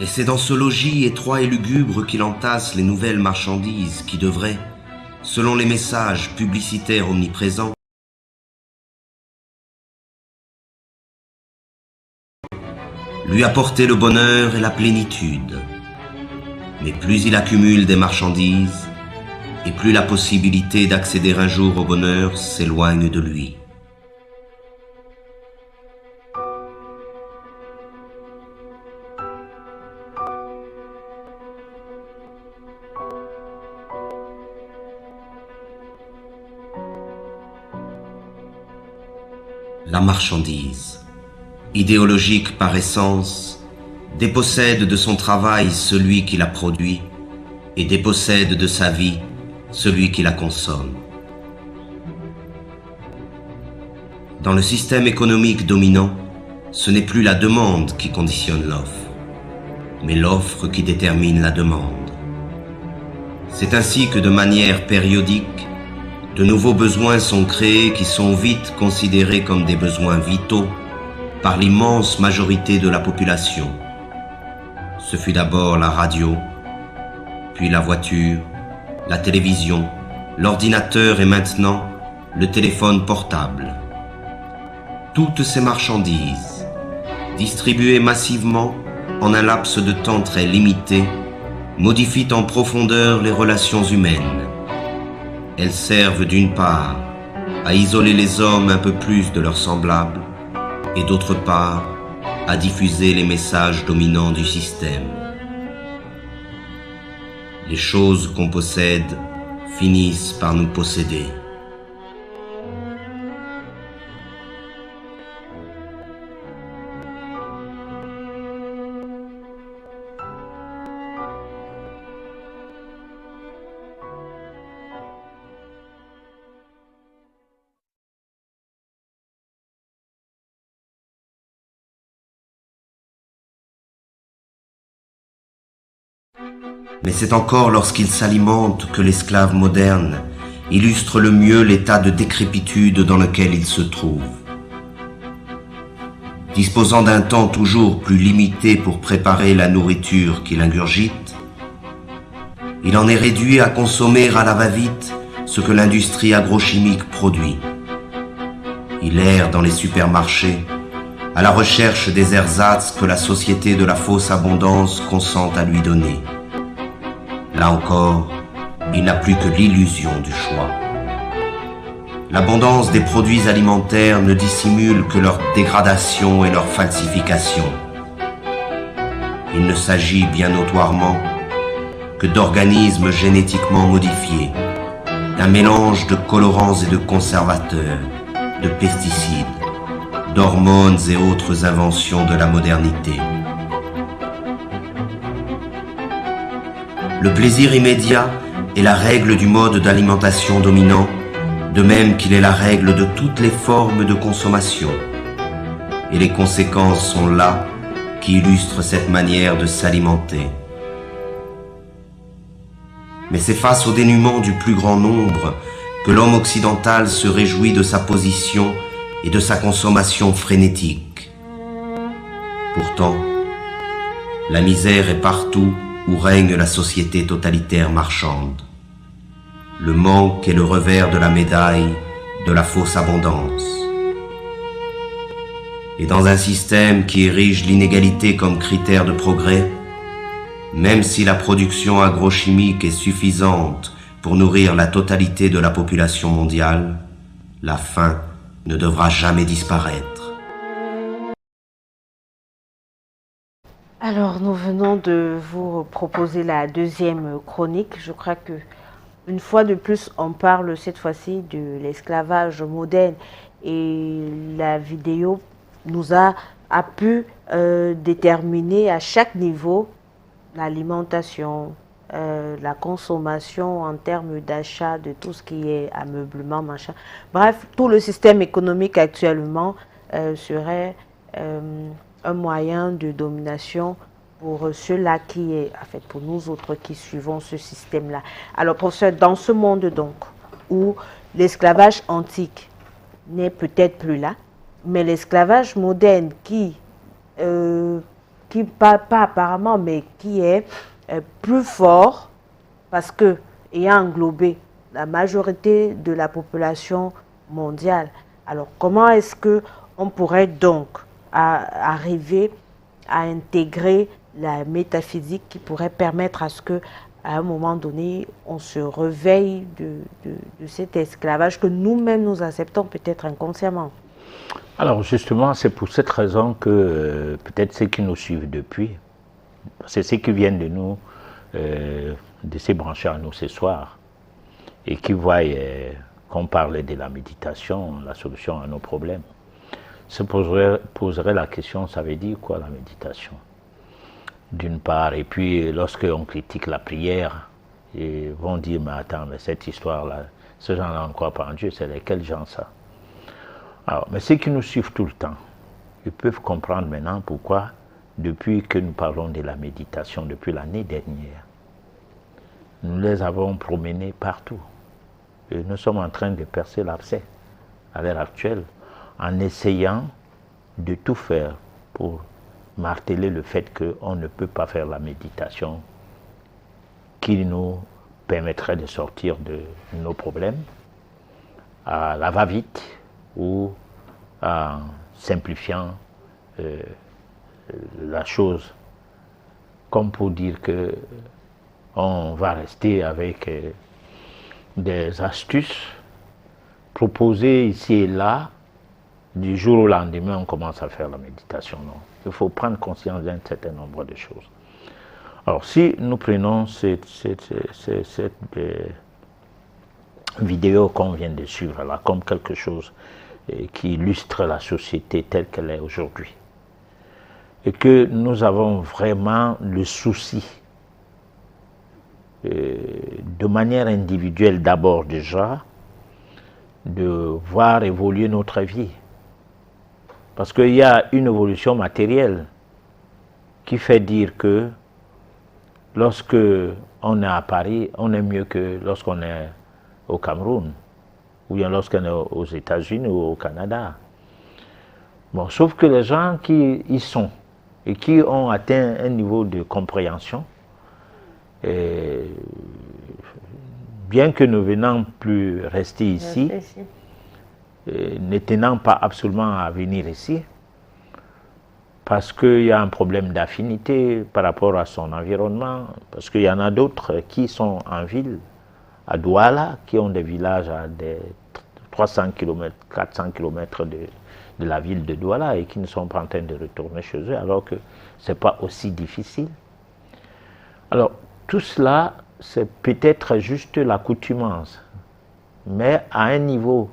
Et c'est dans ce logis étroit et lugubre qu'il entasse les nouvelles marchandises qui devraient, selon les messages publicitaires omniprésents, lui apporter le bonheur et la plénitude. Mais plus il accumule des marchandises, et plus la possibilité d'accéder un jour au bonheur s'éloigne de lui. La marchandise, idéologique par essence, dépossède de son travail celui qui la produit et dépossède de sa vie celui qui la consomme. Dans le système économique dominant, ce n'est plus la demande qui conditionne l'offre, mais l'offre qui détermine la demande. C'est ainsi que de manière périodique, de nouveaux besoins sont créés qui sont vite considérés comme des besoins vitaux par l'immense majorité de la population. Ce fut d'abord la radio, puis la voiture, la télévision, l'ordinateur et maintenant le téléphone portable. Toutes ces marchandises, distribuées massivement en un laps de temps très limité, modifient en profondeur les relations humaines. Elles servent d'une part à isoler les hommes un peu plus de leurs semblables et d'autre part à diffuser les messages dominants du système. Les choses qu'on possède finissent par nous posséder. Mais c'est encore lorsqu'il s'alimente que l'esclave moderne illustre le mieux l'état de décrépitude dans lequel il se trouve. Disposant d'un temps toujours plus limité pour préparer la nourriture qu'il ingurgite, il en est réduit à consommer à la va-vite ce que l'industrie agrochimique produit. Il erre dans les supermarchés à la recherche des ersatz que la société de la fausse abondance consent à lui donner. Là encore, il n'a plus que l'illusion du choix. L'abondance des produits alimentaires ne dissimule que leur dégradation et leur falsification. Il ne s'agit bien notoirement que d'organismes génétiquement modifiés, d'un mélange de colorants et de conservateurs, de pesticides, d'hormones et autres inventions de la modernité. Le plaisir immédiat est la règle du mode d'alimentation dominant, de même qu'il est la règle de toutes les formes de consommation. Et les conséquences sont là qui illustrent cette manière de s'alimenter. Mais c'est face au dénuement du plus grand nombre que l'homme occidental se réjouit de sa position et de sa consommation frénétique. Pourtant, la misère est partout où règne la société totalitaire marchande. Le manque est le revers de la médaille de la fausse abondance. Et dans un système qui érige l'inégalité comme critère de progrès, même si la production agrochimique est suffisante pour nourrir la totalité de la population mondiale, la faim ne devra jamais disparaître. Alors, nous venons de vous proposer la deuxième chronique. Je crois que une fois de plus, on parle cette fois-ci de l'esclavage moderne et la vidéo nous a pu déterminer à chaque niveau l'alimentation, la consommation en termes d'achat de tout ce qui est ameublement, machin. Bref, tout le système économique actuellement serait un moyen de domination pour ceux-là qui est, en fait, pour nous autres qui suivons ce système-là. Alors, professeur, dans ce monde donc, où l'esclavage antique n'est peut-être plus là, mais l'esclavage moderne qui pas apparemment, mais qui est plus fort, parce que, ayant englobé la majorité de la population mondiale, alors comment est-ce qu'on pourrait donc arriver à intégrer la métaphysique qui pourrait permettre à ce que, à un moment donné, on se réveille de cet esclavage que nous-mêmes nous acceptons peut-être inconsciemment? Alors justement, c'est pour cette raison que peut-être ceux qui nous suivent depuis, c'est ceux qui viennent de nous, de se brancher à nous ce soir, et qui voient qu'on parlait de la méditation, la solution à nos problèmes, se poserait la question, ça veut dire quoi la méditation? D'une part, et puis lorsqu'on critique la prière, ils vont dire, mais attends, mais cette histoire-là, ce gens-là ne croient pas en Dieu, c'est lesquels gens ça? Alors, mais ceux qui nous suivent tout le temps, ils peuvent comprendre maintenant pourquoi, depuis que nous parlons de la méditation, depuis l'année dernière, nous les avons promenés partout. Et nous sommes en train de percer l'abcès à l'heure actuelle, en essayant de tout faire pour marteler le fait qu'on ne peut pas faire la méditation qui nous permettrait de sortir de nos problèmes à la va-vite ou en simplifiant la chose, comme pour dire que on va rester avec des astuces proposées ici et là. Du jour au lendemain, on commence à faire la méditation. Non, il faut prendre conscience d'un certain nombre de choses. Alors, si nous prenons cette vidéo qu'on vient de suivre là, comme quelque chose qui illustre la société telle qu'elle est aujourd'hui, et que nous avons vraiment le souci, de manière individuelle d'abord déjà, de voir évoluer notre vie. Parce qu'il y a une évolution matérielle qui fait dire que lorsque on est à Paris, on est mieux que lorsqu'on est au Cameroun, ou bien lorsqu'on est aux États-Unis ou au Canada. Bon, sauf que les gens qui y sont et qui ont atteint un niveau de compréhension, bien que ne venant plus rester ici, ne tenant pas absolument à venir ici, parce qu'il y a un problème d'affinité par rapport à son environnement, parce qu'il y en a d'autres qui sont en ville, à Douala, qui ont des villages à des 300 km, 400 km de la ville de Douala et qui ne sont pas en train de retourner chez eux, alors que ce n'est pas aussi difficile. Alors, tout cela, c'est peut-être juste l'accoutumance, mais à un niveau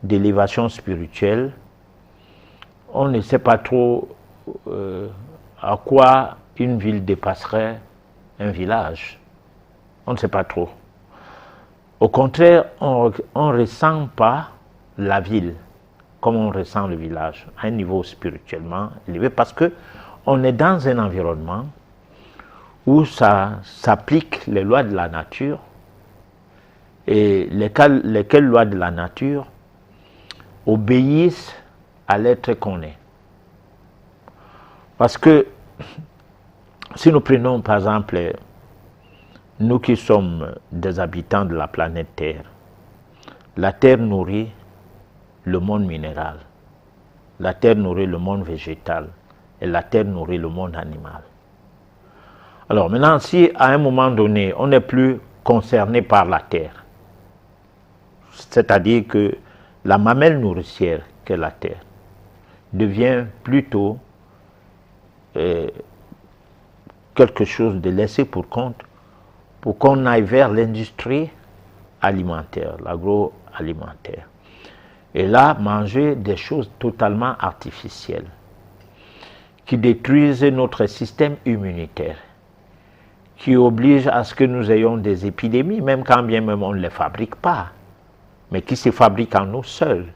d'élévation spirituelle, on ne sait pas trop à quoi une ville dépasserait un village. On ne sait pas trop. Au contraire, on ne ressent pas la ville comme on ressent le village, à un niveau spirituellement élevé, parce qu'on est dans un environnement où ça s'applique les lois de la nature, et lesquelles lois de la nature obéissent à l'être qu'on est. Parce que si nous prenons par exemple, nous qui sommes des habitants de la planète Terre, la Terre nourrit le monde minéral, la Terre nourrit le monde végétal et la Terre nourrit le monde animal. Alors maintenant, si à un moment donné, on n'est plus concerné par la Terre, c'est-à-dire que la mamelle nourricière qu'est la Terre devient plutôt quelque chose de laissé pour compte pour qu'on aille vers l'industrie alimentaire, l'agroalimentaire. Et là, manger des choses totalement artificielles qui détruisent notre système immunitaire, qui obligent à ce que nous ayons des épidémies, même quand bien même on ne les fabrique pas, mais qui se fabriquent en nous seuls,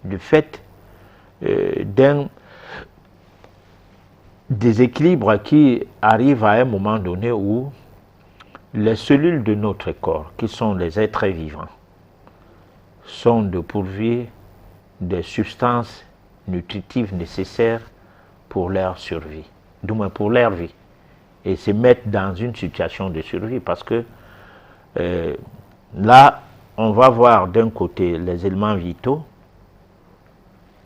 du fait d'un déséquilibre qui arrive à un moment donné où les cellules de notre corps, qui sont les êtres vivants, sont dépourvues des substances nutritives nécessaires pour leur survie, du moins pour leur vie, et se mettent dans une situation de survie, parce que là, on va voir d'un côté les éléments vitaux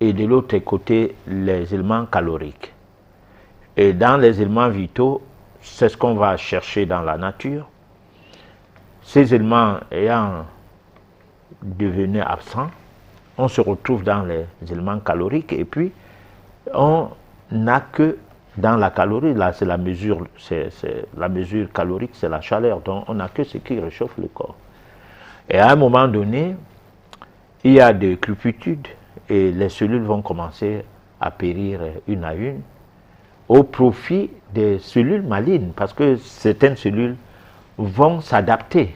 et de l'autre côté les éléments caloriques. Et dans les éléments vitaux, c'est ce qu'on va chercher dans la nature. Ces éléments ayant devenu absents, on se retrouve dans les éléments caloriques, et puis on n'a que dans la calorie, là c'est la mesure calorique, c'est la chaleur, donc on n'a que ce qui réchauffe le corps. Et à un moment donné, il y a des crépitudes et les cellules vont commencer à périr une à une au profit des cellules malignes, parce que certaines cellules vont s'adapter.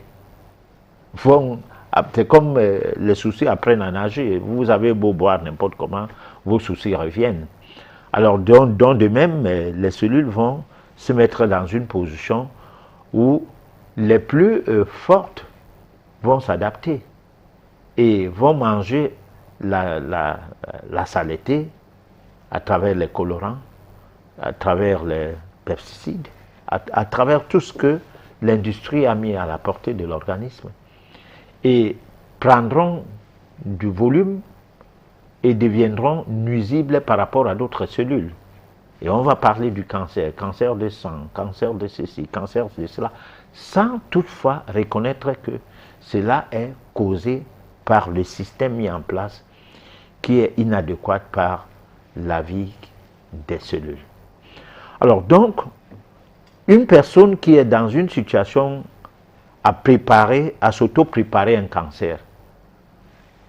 C'est comme les soucis apprennent à nager. Vous avez beau boire n'importe comment, vos soucis reviennent. Alors, de même, les cellules vont se mettre dans une position où les plus fortes vont s'adapter et vont manger la saleté à travers les colorants, à travers les pesticides, à travers tout ce que l'industrie a mis à la portée de l'organisme, et prendront du volume et deviendront nuisibles par rapport à d'autres cellules. Et on va parler du cancer, cancer de sang, cancer de ceci, cancer de cela, sans toutefois reconnaître que cela est causé par le système mis en place qui est inadéquat par la vie des cellules. Alors donc, une personne qui est dans une situation à s'auto-préparer un cancer,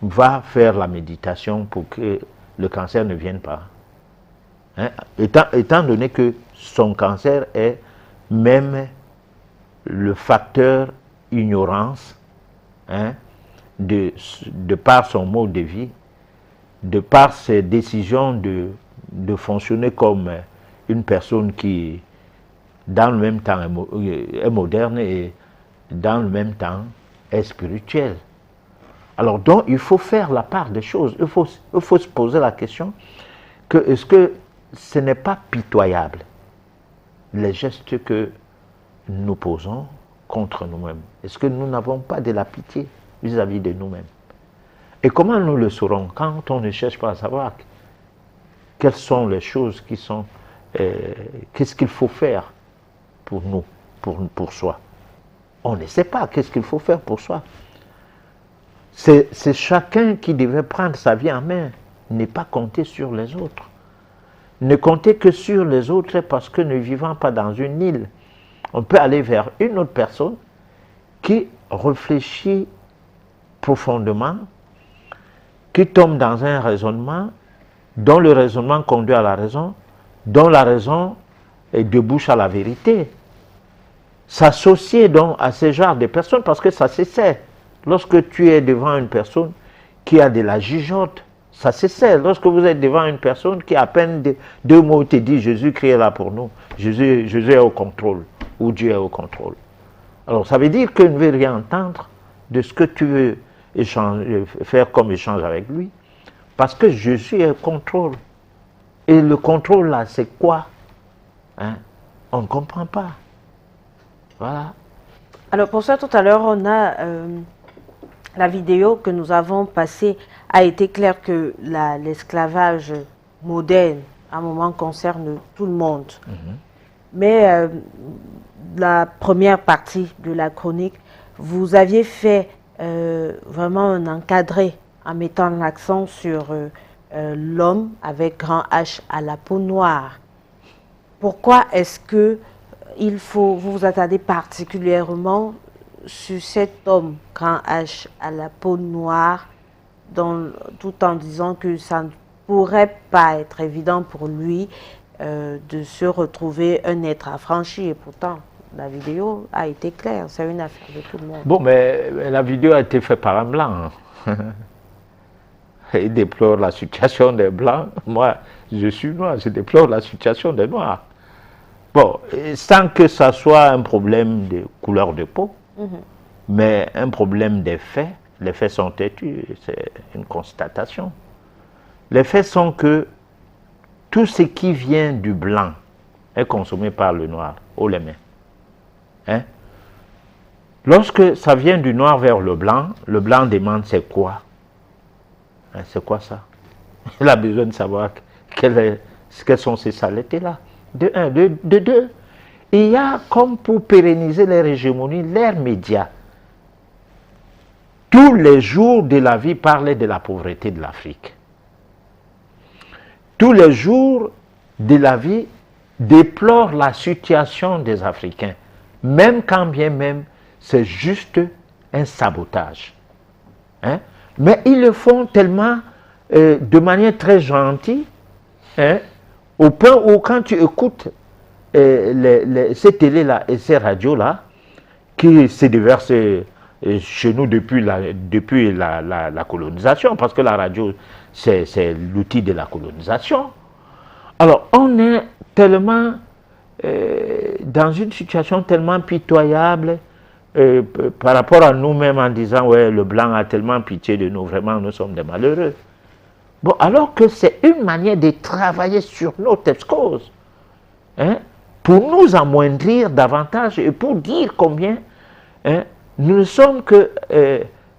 va faire la méditation pour que le cancer ne vienne pas. Hein? Étant donné que son cancer est même le facteur ignorance, hein, de par son mode de vie, de par ses décisions de fonctionner comme une personne qui, dans le même temps, est moderne et dans le même temps est spirituelle. Alors donc, il faut faire la part des choses. Il faut se poser la question que est-ce que ce n'est pas pitoyable, les gestes que nous posons contre nous-mêmes? Est-ce que nous n'avons pas de la pitié vis-à-vis de nous-mêmes? Et comment nous le saurons quand on ne cherche pas à savoir quelles sont les choses qui sont... qu'est-ce qu'il faut faire pour nous, pour soi? On ne sait pas qu'est-ce qu'il faut faire pour soi. C'est chacun qui devait prendre sa vie en main, ne pas compter sur les autres. Ne compter que sur les autres parce que ne vivant pas dans une île, on peut aller vers une autre personne qui réfléchit profondément, qui tombe dans un raisonnement, dont le raisonnement conduit à la raison, dont la raison débouche à la vérité. S'associer donc à ce genre de personnes, parce que ça se sait. Lorsque tu es devant une personne qui a de la jugeote, ça se sait. Lorsque vous êtes devant une personne qui à peine deux mots te dit Jésus-Christ est là pour nous, Jésus est au contrôle. où Dieu est au contrôle. Alors ça veut dire qu'il ne veut rien entendre de ce que tu veux faire comme échange avec lui, parce que Jésus est au contrôle. Et le contrôle là, c'est quoi? Hein? On ne comprend pas. Voilà. Alors pour ça, tout à l'heure, on a la vidéo que nous avons passée a été clair que l'esclavage moderne, à un moment, concerne tout le monde. Mais la première partie de la chronique, vous aviez fait vraiment un encadré en mettant l'accent sur l'homme avec grand H à la peau noire. Pourquoi est-ce que vous vous attardez particulièrement sur cet homme grand H à la peau noire, tout en disant que ça ne pourrait pas être évident pour lui de se retrouver un être affranchi, et pourtant la vidéo a été claire, c'est une affaire de tout le monde. Bon, mais la vidéo a été faite par un blanc. Il déplore la situation des blancs. Moi, je suis noir, je déplore la situation des noirs. Bon, sans que ça soit un problème de couleur de peau, mais un problème des faits. Les faits sont têtus, c'est une constatation. Les faits sont que tout ce qui vient du blanc est consommé par le noir, haut les mains. Hein? Lorsque ça vient du noir vers le blanc demande c'est quoi? Hein, c'est quoi ça? Il a besoin de savoir quelles sont ces saletés-là. De un. De deux, il y a comme pour pérenniser leur hégémonie, leurs médias. Tous les jours de la vie parlaient de la pauvreté de l'Afrique. Tous les jours de la vie déplorent la situation des Africains, même quand bien même c'est juste un sabotage. Hein? Mais ils le font tellement de manière très gentille, hein, au point où quand tu écoutes ces télés-là et ces radios-là, qui se déversent chez nous depuis la colonisation, parce que la radio, c'est l'outil de la colonisation. Alors, on est tellement dans une situation tellement pitoyable par rapport à nous-mêmes en disant, ouais, le blanc a tellement pitié de nous, vraiment, nous sommes des malheureux. Bon, alors que c'est une manière de travailler sur notre cause, hein, pour nous amoindrir davantage et pour dire combien hein, nous ne sommes que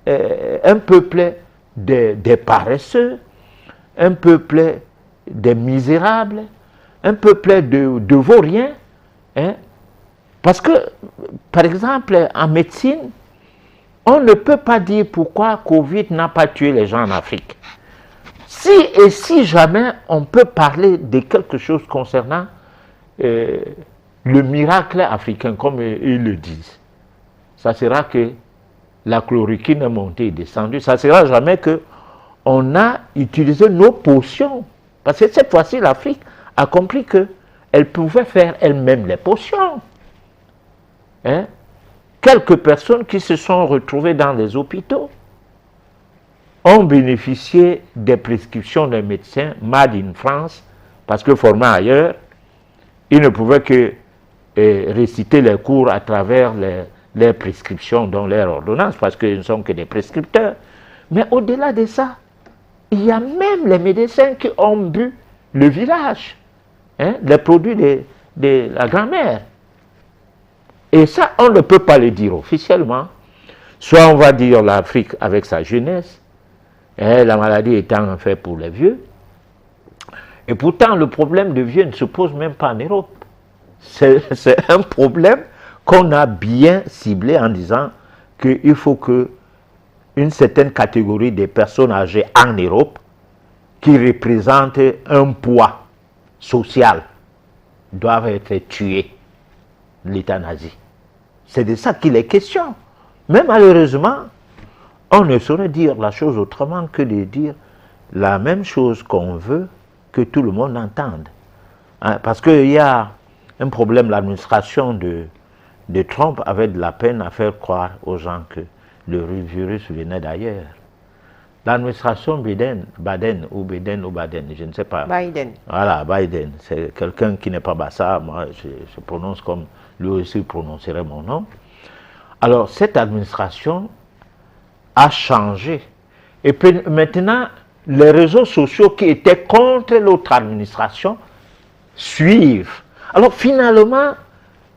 un peuple des paresseux, un peuple des misérables, un peuple de vauriens. Hein, parce que, par exemple, en médecine, on ne peut pas dire pourquoi Covid n'a pas tué les gens en Afrique. Si jamais on peut parler de quelque chose concernant le miracle africain, comme ils le disent, ça sera que la chloroquine est montée et descendue. Ça sera jamais qu'on a utilisé nos potions. Parce que cette fois-ci, l'Afrique a compris qu'elle pouvait faire elle-même les potions. Hein? Quelques personnes qui se sont retrouvées dans les hôpitaux ont bénéficié des prescriptions des médecins made in France, parce que formés ailleurs, ils ne pouvaient que réciter les cours à travers les prescriptions, dont leurs ordonnances, parce qu'ils ne sont que des prescripteurs. Mais au-delà de ça, il y a même les médecins qui ont bu le village, hein, les produits de la grand-mère. Et ça, on ne peut pas le dire officiellement. Soit on va dire l'Afrique avec sa jeunesse, hein, la maladie étant faite pour les vieux. Et pourtant, le problème de vieux ne se pose même pas en Europe. C'est un problème qu'on a bien ciblé en disant qu'il faut qu'une certaine catégorie de personnes âgées en Europe qui représentent un poids social doivent être tuées, l'État nazi. C'est de ça qu'il est question. Mais malheureusement, on ne saurait dire la chose autrement que de dire la même chose qu'on veut que tout le monde entende. Hein, parce qu'il y a un problème, l'administration de Trump avait de la peine à faire croire aux gens que le virus venait d'ailleurs. l'administration Baden, je ne sais pas. Biden. Voilà, Biden. C'est quelqu'un qui n'est pas Bassa. Moi, je prononce comme lui aussi prononcerait mon nom. Alors, cette administration a changé. Et puis maintenant, les réseaux sociaux qui étaient contre l'autre administration suivent. Alors, finalement,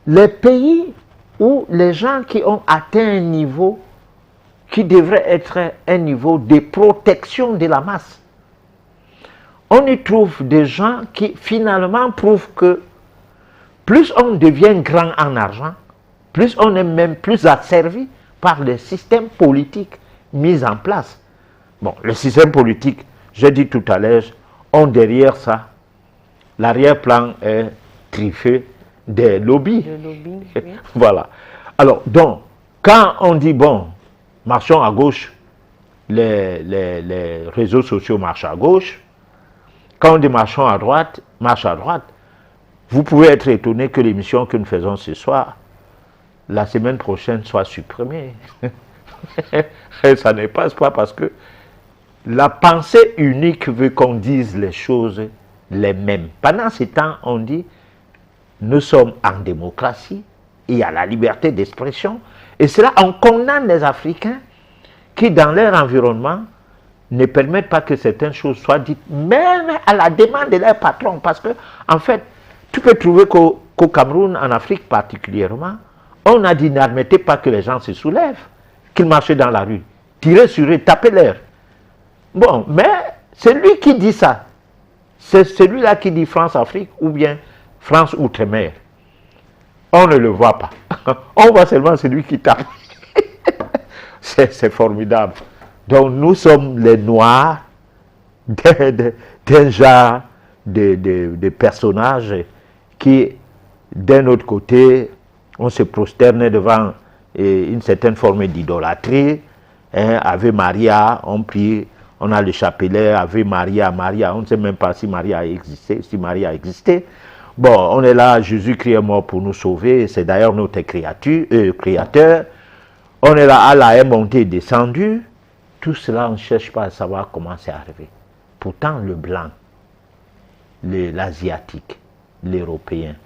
les pays où les gens qui ont atteint un niveau qui devrait être un niveau de protection de la masse, on y trouve des gens qui finalement prouvent que plus on devient grand en argent, plus on est même plus asservi par les systèmes politiques mis en place. Bon, le système politique, j'ai dit tout à l'heure, ont derrière ça, l'arrière-plan est triffé des lobbies. Oui. Voilà. Alors, donc, quand on dit, bon, marchons à gauche, les réseaux sociaux marchent à gauche. Quand on dit marchons à droite, marche à droite. Vous pouvez être étonné que l'émission que nous faisons ce soir, la semaine prochaine, soit supprimée. Et ça ne passe pas parce que la pensée unique veut qu'on dise les choses les mêmes. Pendant ce temps, on dit, nous sommes en démocratie, il y a la liberté d'expression, et cela, on condamne les Africains qui, dans leur environnement, ne permettent pas que certaines choses soient dites, même à la demande de leur patron. Parce que, en fait, tu peux trouver qu'au Cameroun, en Afrique particulièrement, on a dit, n'admettez pas que les gens se soulèvent, qu'ils marchaient dans la rue, tirez sur eux, tapez l'air. Bon, mais c'est lui qui dit ça. C'est celui-là qui dit France-Afrique ou bien France-Outre-mer. On ne le voit pas. On voit seulement celui qui tape. C'est formidable. Donc nous sommes les Noirs d'un genre de personnages qui, d'un autre côté, on se prosterne devant une certaine forme d'idolâtrie. Ave Maria, on prie, on a le chapelet, Ave Maria, Maria, on ne sait même pas si Maria a existé, Bon, on est là, Jésus-Christ est mort pour nous sauver, c'est d'ailleurs notre créateur. On est là, Allah est monté et descendu. Tout cela, on ne cherche pas à savoir comment c'est arrivé. Pourtant, le blanc, l'asiatique, l'européen,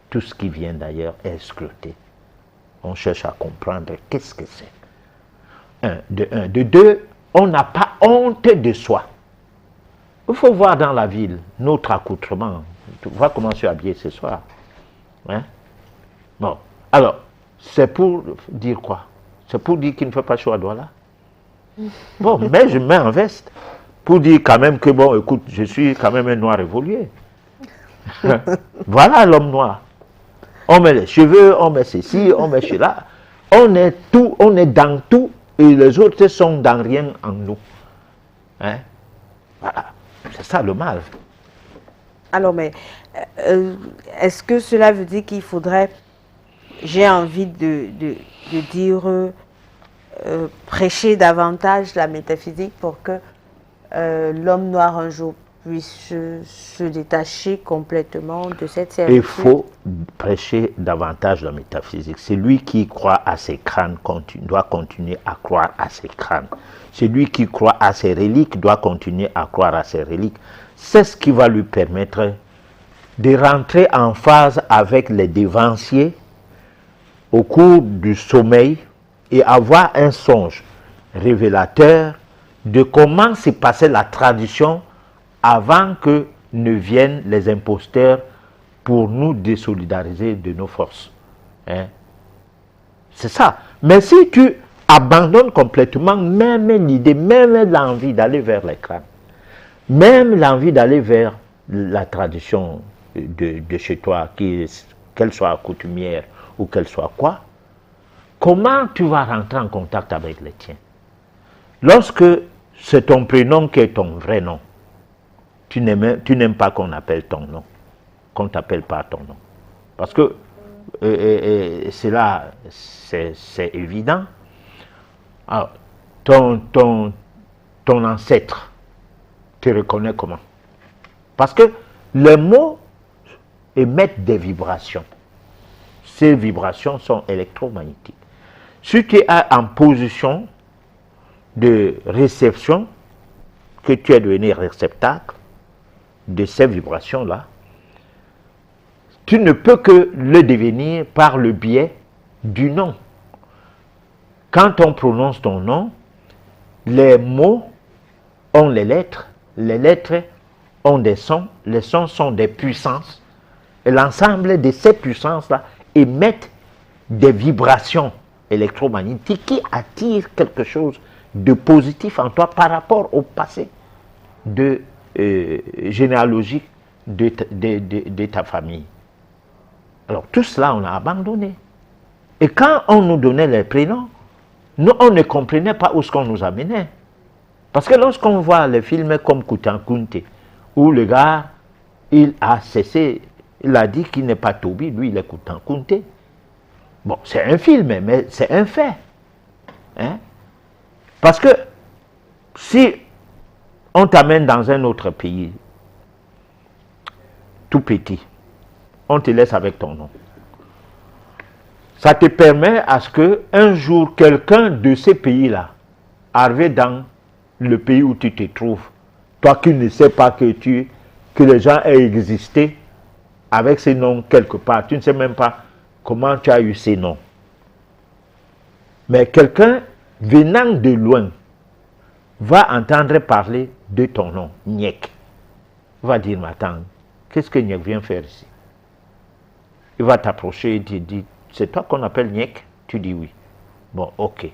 tout ce qui vient d'ailleurs est scruté. On cherche à comprendre qu'est-ce que c'est. De deux, on n'a pas honte de soi. Il faut voir dans la ville notre accoutrement. Tu vois comment je suis habillé ce soir. Hein? Bon, alors, c'est pour dire quoi? C'est pour dire qu'il ne fait pas chaud à Douala. Bon, mais je me mets en veste pour dire quand même que, bon, écoute, je suis quand même un noir évolué. Voilà l'homme noir. On met les cheveux, on met ceci, on met cela. On est tout, on est dans tout, et les autres sont dans rien en nous. Hein? Voilà, c'est ça le mal. Alors, mais est-ce que cela veut dire qu'il faudrait, j'ai envie de dire, prêcher davantage la métaphysique pour que l'homme noir un jour puisse se détacher complètement de cette servitude? Il faut prêcher davantage la métaphysique. Celui qui croit à ses crânes doit continuer à croire à ses crânes. Celui qui croit à ses reliques doit continuer à croire à ses reliques. C'est ce qui va lui permettre de rentrer en phase avec les dévanciers au cours du sommeil et avoir un songe révélateur de comment s'est passée la tradition avant que ne viennent les imposteurs pour nous désolidariser de nos forces. Hein? C'est ça. Mais si tu abandonnes complètement même l'idée, même l'envie d'aller vers les crânes, même l'envie d'aller vers la tradition de chez toi, qu'elle soit coutumière ou qu'elle soit quoi, comment tu vas rentrer en contact avec les tiens? Lorsque c'est ton prénom qui est ton vrai nom, tu n'aimes pas qu'on appelle ton nom, qu'on t'appelle pas ton nom. Parce que c'est évident. Alors, ton ancêtre te reconnaît comment? Parce que les mots émettent des vibrations. Ces vibrations sont électromagnétiques. Si tu es en position de réception, que tu es devenu réceptacle de ces vibrations-là, tu ne peux que le devenir par le biais du nom. Quand on prononce ton nom, les mots ont les lettres ont des sons, les sons sont des puissances, et l'ensemble de ces puissances-là émettent des vibrations électromagnétiques qui attirent quelque chose de positif en toi par rapport au passé généalogique de ta famille. Alors tout cela, on a abandonné. Et quand on nous donnait les prénoms, nous, on ne comprenait pas où ce qu'on nous amenait. Parce que lorsqu'on voit les films comme Kutankinte, où le gars, il a cessé, il a dit qu'il n'est pas Toby, lui il est Kutankinte. Bon, c'est un film, mais c'est un fait. Hein? Parce que si on t'amène dans un autre pays, tout petit, on te laisse avec ton nom. Ça te permet à ce qu'un jour, quelqu'un de ces pays-là arrive dans le pays où tu te trouves. Toi qui ne sais pas que les gens aient existé avec ces noms quelque part. Tu ne sais même pas comment tu as eu ces noms. Mais quelqu'un venant de loin va entendre parler de ton nom, Nyek. Il va dire, mais attends, qu'est-ce que Nyek vient faire ici? Il va t'approcher et te dire, c'est toi qu'on appelle Nyek? Tu dis oui. Bon, ok.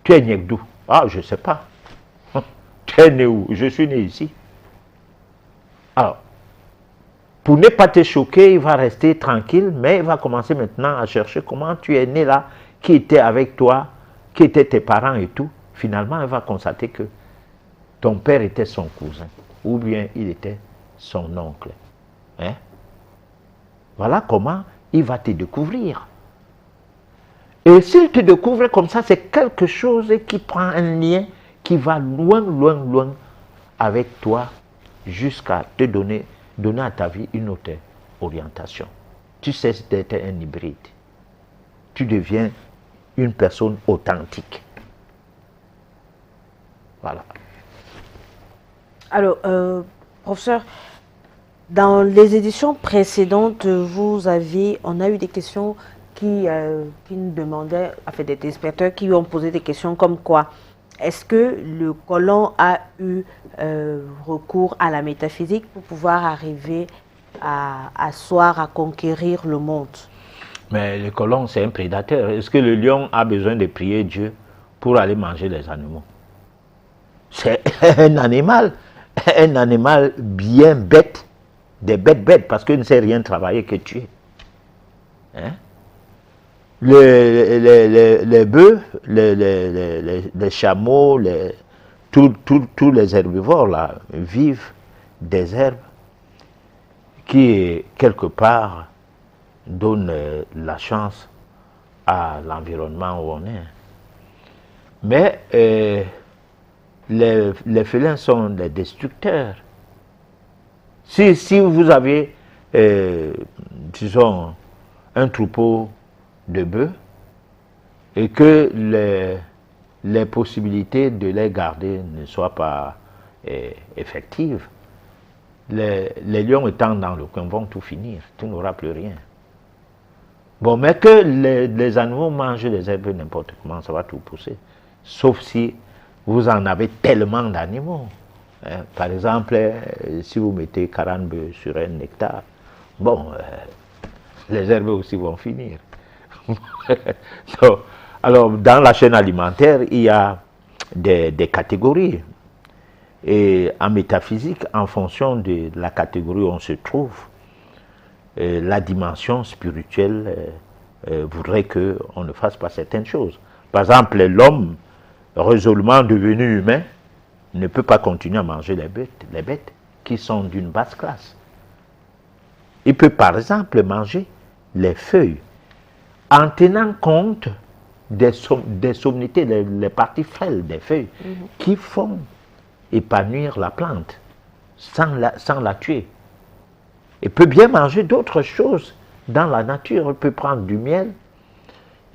Tu es Nyek d'où? Ah, je ne sais pas. Tu es né où? Je suis né ici. Alors, pour ne pas te choquer, il va rester tranquille, mais il va commencer maintenant à chercher comment tu es né là, qui était avec toi, qui étaient tes parents et tout. Finalement, il va constater que ton père était son cousin, ou bien il était son oncle. Hein? Voilà comment il va te découvrir. Et s'il te découvre comme ça, c'est quelque chose qui prend un lien qui va loin, loin, loin avec toi jusqu'à te donner à ta vie une autre orientation. Tu cesses d'être un hybride. Tu deviens une personne authentique. Voilà. Alors, professeur, dans les éditions précédentes, on a eu des questions qui nous demandaient, enfin des téléspectateurs qui ont posé des questions comme quoi est-ce que le colon a eu recours à la métaphysique pour pouvoir arriver à asseoir, à conquérir le monde? Mais le colon, c'est un prédateur. Est-ce que le lion a besoin de prier Dieu pour aller manger les animaux? C'est un animal bien bête, des bêtes, parce qu'il ne sait rien travailler que tuer. Hein? Les bœufs, les chameaux, tous les herbivores là, vivent des herbes qui, quelque part, donnent la chance à l'environnement où on est. Mais les félins sont des destructeurs. Si vous avez, disons, un troupeau de bœufs et que les possibilités de les garder ne soient pas effectives, les lions étant dans le coin vont tout finir, tu n'auras plus rien. Bon, mais que les animaux mangent les herbes n'importe comment, ça va tout pousser. Sauf si vous en avez tellement d'animaux. Hein. Par exemple, si vous mettez 40 bœufs sur un hectare, bon, les herbes aussi vont finir. Donc, alors, dans la chaîne alimentaire, il y a des catégories. Et en métaphysique, en fonction de la catégorie où on se trouve, la dimension spirituelle voudrait qu'on ne fasse pas certaines choses. Par exemple, l'homme résolument devenu humain ne peut pas continuer à manger les bêtes qui sont d'une basse classe. Il peut par exemple manger les feuilles en tenant compte des sommités, les parties frêles des feuilles qui font épanouir la plante sans la tuer. Il peut bien manger d'autres choses dans la nature. Il peut prendre du miel,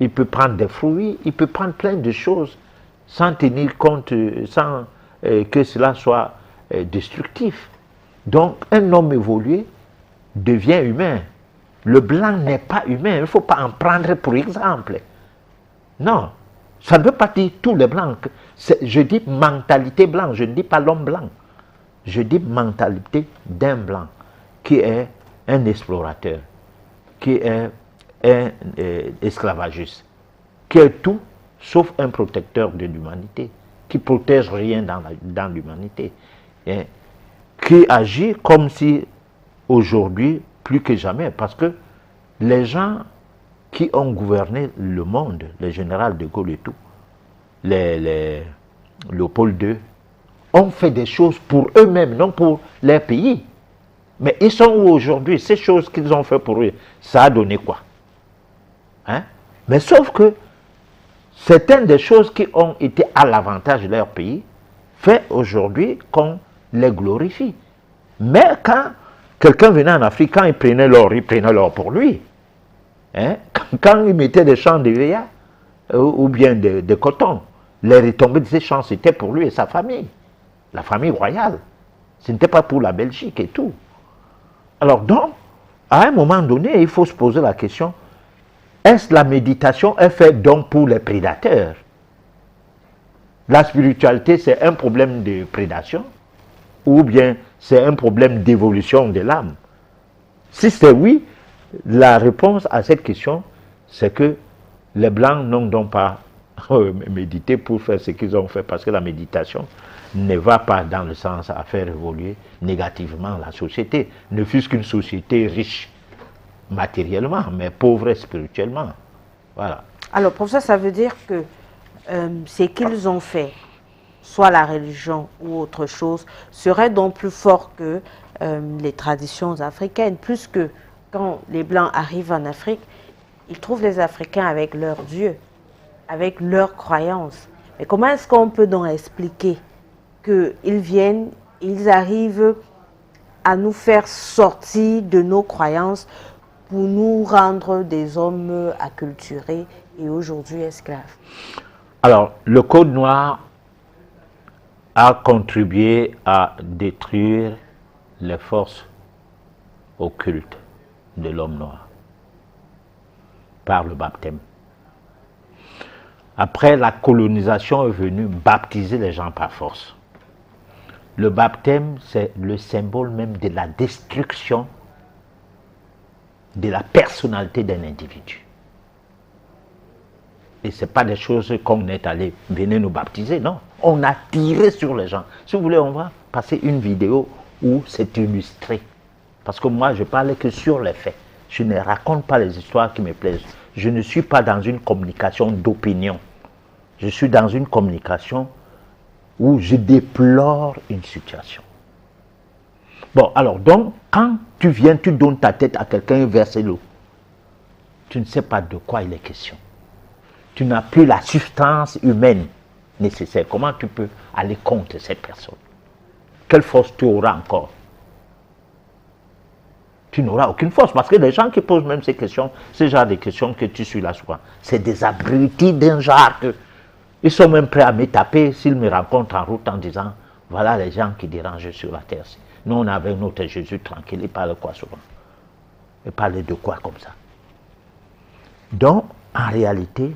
il peut prendre des fruits, il peut prendre plein de choses sans tenir compte, sans que cela soit destructif. Donc, un homme évolué devient humain. Le blanc n'est pas humain, il ne faut pas en prendre pour exemple. Non, ça ne veut pas dire tous les blancs. Je dis mentalité blanche, je ne dis pas l'homme blanc. Je dis mentalité d'un blanc qui est un explorateur, qui est un esclavagiste, qui est tout sauf un protecteur de l'humanité, qui ne protège rien dans l'humanité, qui agit comme si aujourd'hui, plus que jamais, parce que les gens qui ont gouverné le monde, le général de Gaulle et tout, Léopold II, ont fait des choses pour eux-mêmes, non pour leur pays. Mais ils sont où aujourd'hui? Ces choses qu'ils ont fait pour eux, ça a donné quoi? Hein? Mais sauf que certaines des choses qui ont été à l'avantage de leur pays, fait aujourd'hui qu'on les glorifie. Mais quand quelqu'un venait en Afrique, quand il prenait l'or pour lui. Hein? Quand il mettait des champs de veilla ou bien de coton, les retombées de ces champs, c'était pour lui et sa famille. La famille royale. Ce n'était pas pour la Belgique et tout. Alors donc, à un moment donné, il faut se poser la question, est-ce la méditation est faite donc pour les prédateurs? La spiritualité, c'est un problème de prédation ou bien c'est un problème d'évolution de l'âme? Si c'est oui, la réponse à cette question, c'est que les Blancs n'ont donc pas médité pour faire ce qu'ils ont fait, parce que la méditation ne va pas dans le sens à faire évoluer négativement la société, ne fût-ce qu'une société riche matériellement, mais pauvre spirituellement. Voilà. Alors, professeur, ça veut dire que ce qu'ils ont fait, soit la religion ou autre chose, serait donc plus fort que les traditions africaines, plus que quand les Blancs arrivent en Afrique, ils trouvent les Africains avec leurs dieux, avec leurs croyances. Mais comment est-ce qu'on peut donc expliquer qu'ils viennent, ils arrivent à nous faire sortir de nos croyances pour nous rendre des hommes acculturés et aujourd'hui esclaves? Alors, le Code noir a contribué à détruire les forces occultes de l'homme noir par le baptême. Après, la colonisation est venue baptiser les gens par force. Le baptême, c'est le symbole même de la destruction de la personnalité d'un individu. Et ce n'est pas des choses qu'on est allé, venez nous baptiser, non. On a tiré sur les gens. Si vous voulez, on va passer une vidéo où c'est illustré. Parce que moi, je parle que sur les faits. Je ne raconte pas les histoires qui me plaisent. Je ne suis pas dans une communication d'opinion. Je suis dans une communication où je déplore une situation. Bon, alors donc, quand tu viens, tu donnes ta tête à quelqu'un et verses l'eau. Tu ne sais pas de quoi il est question. Tu n'as plus la substance humaine nécessaire. Comment tu peux aller contre cette personne? Quelle force tu auras encore? Tu n'auras aucune force, parce que les gens qui posent même ces questions, ce genre de questions que tu suis là souvent, c'est des abrutis d'un genre que ils sont même prêts à me taper s'ils me rencontrent en route en disant, voilà les gens qui dérangent sur la terre. Nous, on avait notre Jésus tranquille, il parle quoi souvent? Il parle de quoi comme ça? Donc, en réalité,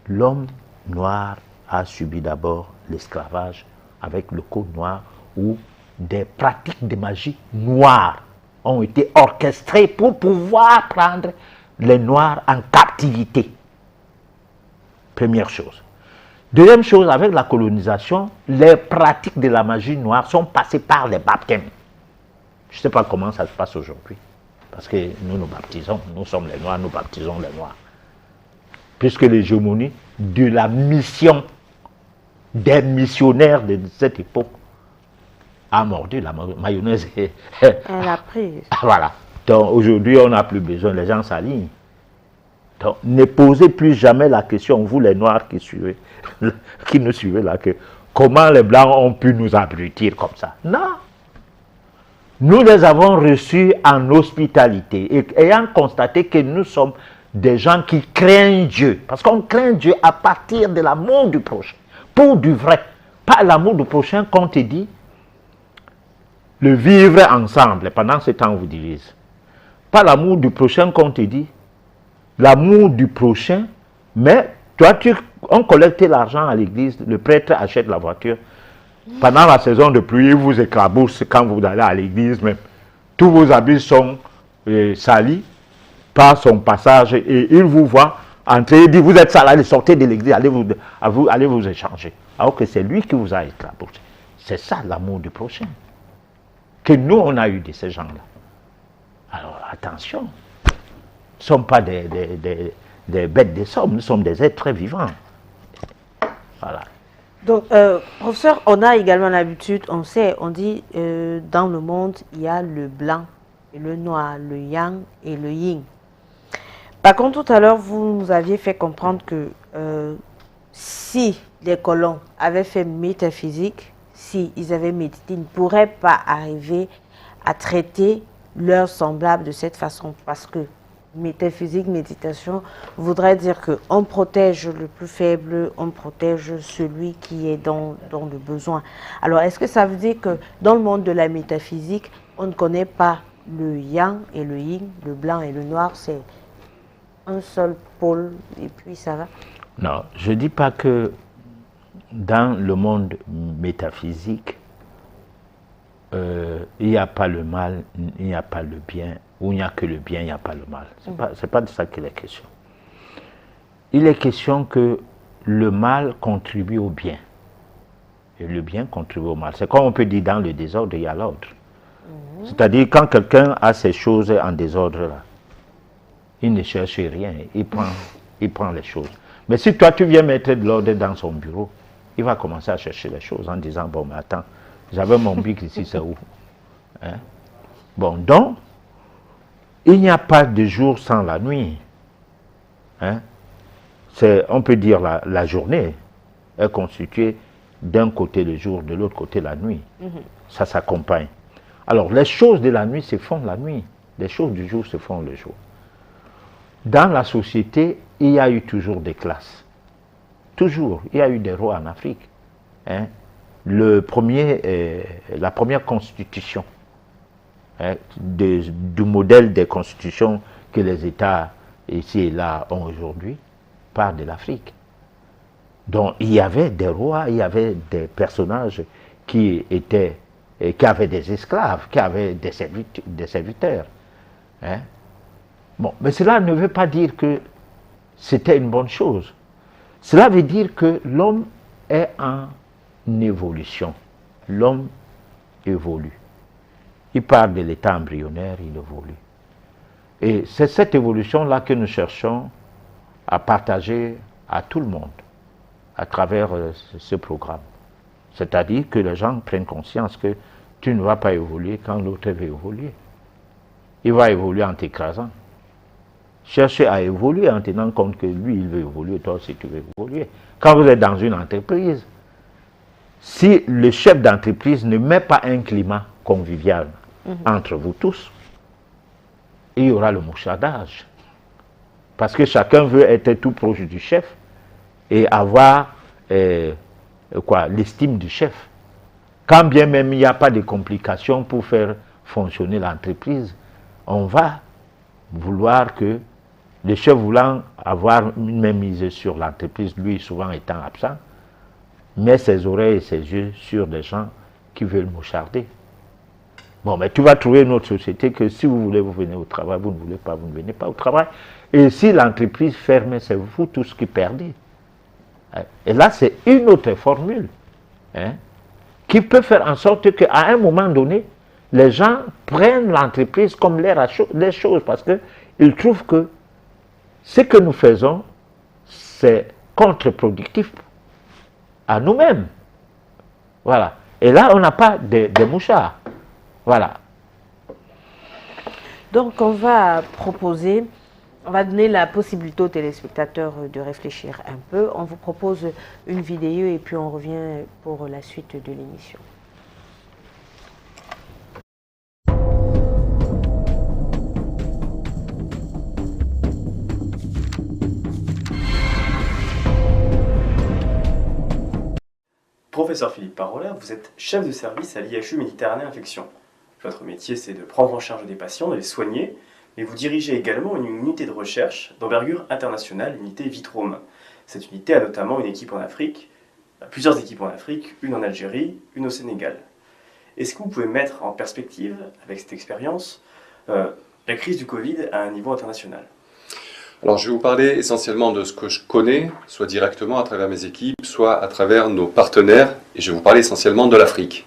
l'homme noir a subi d'abord l'esclavage avec le Code noir, où des pratiques de magie noire ont été orchestrées pour pouvoir prendre les Noirs en captivité. Première chose. Deuxième chose, avec la colonisation, les pratiques de la magie noire sont passées par les baptêmes. Je ne sais pas comment ça se passe aujourd'hui, parce que nous nous baptisons, nous sommes les Noirs, nous baptisons les Noirs. Puisque l'hégémonie de la mission des missionnaires de cette époque a mordu la mayonnaise. Elle a pris. Voilà. Donc aujourd'hui, on n'a plus besoin, les gens s'alignent. Donc ne posez plus jamais la question, vous les Noirs qui nous suivez là, que comment les Blancs ont pu nous abrutir comme ça. Non. Nous les avons reçus en hospitalité, et ayant constaté que nous sommes des gens qui craignent Dieu, parce qu'on craint Dieu à partir de l'amour du prochain, pour du vrai. Pas l'amour du prochain qu'on te dit, le vivre ensemble, pendant ce temps on vous divise. Pas l'amour du prochain qu'on te dit, l'amour du prochain, mais toi, on collecte l'argent à l'église, le prêtre achète la voiture. Pendant la saison de pluie, il vous éclabousse quand vous allez à l'église même. Tous vos habits sont salis par son passage et il vous voit entrer, il dit, vous êtes sale, allez, sortez de l'église, allez vous échanger. Alors que c'est lui qui vous a éclaboussé. C'est ça l'amour du prochain. Que nous, on a eu de ces gens-là. Alors, attention. Nous ne sommes pas des bêtes de somme, nous sommes des êtres vivants. Voilà. Donc, professeur, on a également l'habitude, on sait, on dit, dans le monde, il y a le blanc et le noir, le yang et le yin. Par contre, tout à l'heure, vous nous aviez fait comprendre que si les colons avaient fait métaphysique, si ils avaient médité, ils ne pourraient pas arriver à traiter leurs semblables de cette façon, parce que métaphysique, méditation, voudrait dire qu'on protège le plus faible, on protège celui qui est dans le besoin. Alors, est-ce que ça veut dire que dans le monde de la métaphysique, on ne connaît pas le yang et le yin, le blanc et le noir, c'est un seul pôle et puis ça va? Non, je ne dis pas que dans le monde métaphysique, il n'y a pas le mal, il n'y a pas le bien, ou il n'y a que le bien, il n'y a pas le mal. Ce n'est pas de ça qu'il est question. Il est question que le mal contribue au bien. Et le bien contribue au mal. C'est comme on peut dire dans le désordre, il y a l'ordre. C'est-à-dire quand quelqu'un a ces choses en désordre, là, il ne cherche rien, il prend les choses. Mais si toi tu viens mettre de l'ordre dans son bureau, il va commencer à chercher les choses en disant, bon mais attends, j'avais mon bic ici, c'est où? Hein? Bon, donc, il n'y a pas de jour sans la nuit. Hein? On peut dire la journée est constituée d'un côté le jour, de l'autre côté la nuit. Ça s'accompagne. Alors, les choses de la nuit se font la nuit. Les choses du jour se font le jour. Dans la société, il y a eu toujours des classes. Toujours. Il y a eu des rois en Afrique. Hein? La première constitution du modèle des constitutions que les États ici et là ont aujourd'hui part de l'Afrique. Donc il y avait des rois, il y avait des personnages qui avaient des esclaves, qui avaient des serviteurs. Hein? Bon, mais cela ne veut pas dire que c'était une bonne chose. Cela veut dire que l'homme est en évolution. L'homme évolue. Il part de l'état embryonnaire, il évolue. Et c'est cette évolution-là que nous cherchons à partager à tout le monde à travers ce programme. C'est-à-dire que les gens prennent conscience que tu ne vas pas évoluer quand l'autre veut évoluer. Il va évoluer en t'écrasant. Cherchez à évoluer en tenant compte que lui, il veut évoluer, toi aussi tu veux évoluer. Quand vous êtes dans une entreprise, si le chef d'entreprise ne met pas un climat convivial entre vous tous, il y aura le mouchardage. Parce que chacun veut être tout proche du chef et avoir l'estime du chef. Quand bien même il n'y a pas de complications pour faire fonctionner l'entreprise, on va vouloir que le chef voulant avoir une mainmise sur l'entreprise, lui souvent étant absent, met ses oreilles et ses yeux sur des gens qui veulent moucharder. Bon, mais tu vas trouver une autre société que si vous voulez, vous venez au travail, vous ne voulez pas, vous ne venez pas au travail. Et si l'entreprise ferme, c'est vous tous qui perdez. Et là, c'est une autre formule qui peut faire en sorte qu'à un moment donné, les gens prennent l'entreprise comme les choses parce qu'ils trouvent que ce que nous faisons, c'est contre-productif à nous-mêmes. Voilà. Et là, on n'a pas de mouchards. Voilà. Donc, on va proposer, on va donner la possibilité aux téléspectateurs de réfléchir un peu. On vous propose une vidéo et puis on revient pour la suite de l'émission. professeur Philippe Parola, vous êtes chef de service à l'IHU Méditerranée Infection. Votre métier, c'est de prendre en charge des patients, de les soigner, mais vous dirigez également une unité de recherche d'envergure internationale, l'unité Vitrome. Cette unité a notamment une équipe en Afrique, plusieurs équipes en Afrique, une en Algérie, une au Sénégal. Est-ce que vous pouvez mettre en perspective, avec cette expérience, la crise du Covid à un niveau international? Alors, je vais vous parler essentiellement de ce que je connais, soit directement à travers mes équipes, soit à travers nos partenaires, et je vais vous parler essentiellement de l'Afrique.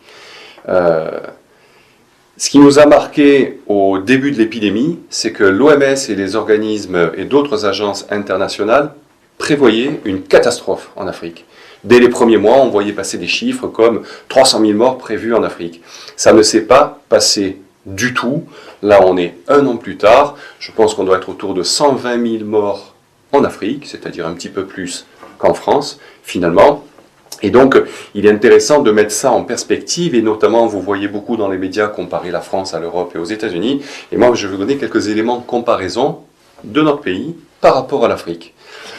Ce qui nous a marqué au début de l'épidémie, c'est que l'OMS et les organismes et d'autres agences internationales prévoyaient une catastrophe en Afrique. Dès les premiers mois, on voyait passer des chiffres comme 300 000 morts prévus en Afrique. Ça ne s'est pas passé du tout. Là, on est 1 an plus tard. Je pense qu'on doit être autour de 120 000 morts en Afrique, c'est-à-dire un petit peu plus qu'en France, finalement. Et donc, il est intéressant de mettre ça en perspective, et notamment, vous voyez beaucoup dans les médias comparer la France à l'Europe et aux États-Unis. Et moi, je vais vous donner quelques éléments de comparaison de notre pays par rapport à l'Afrique.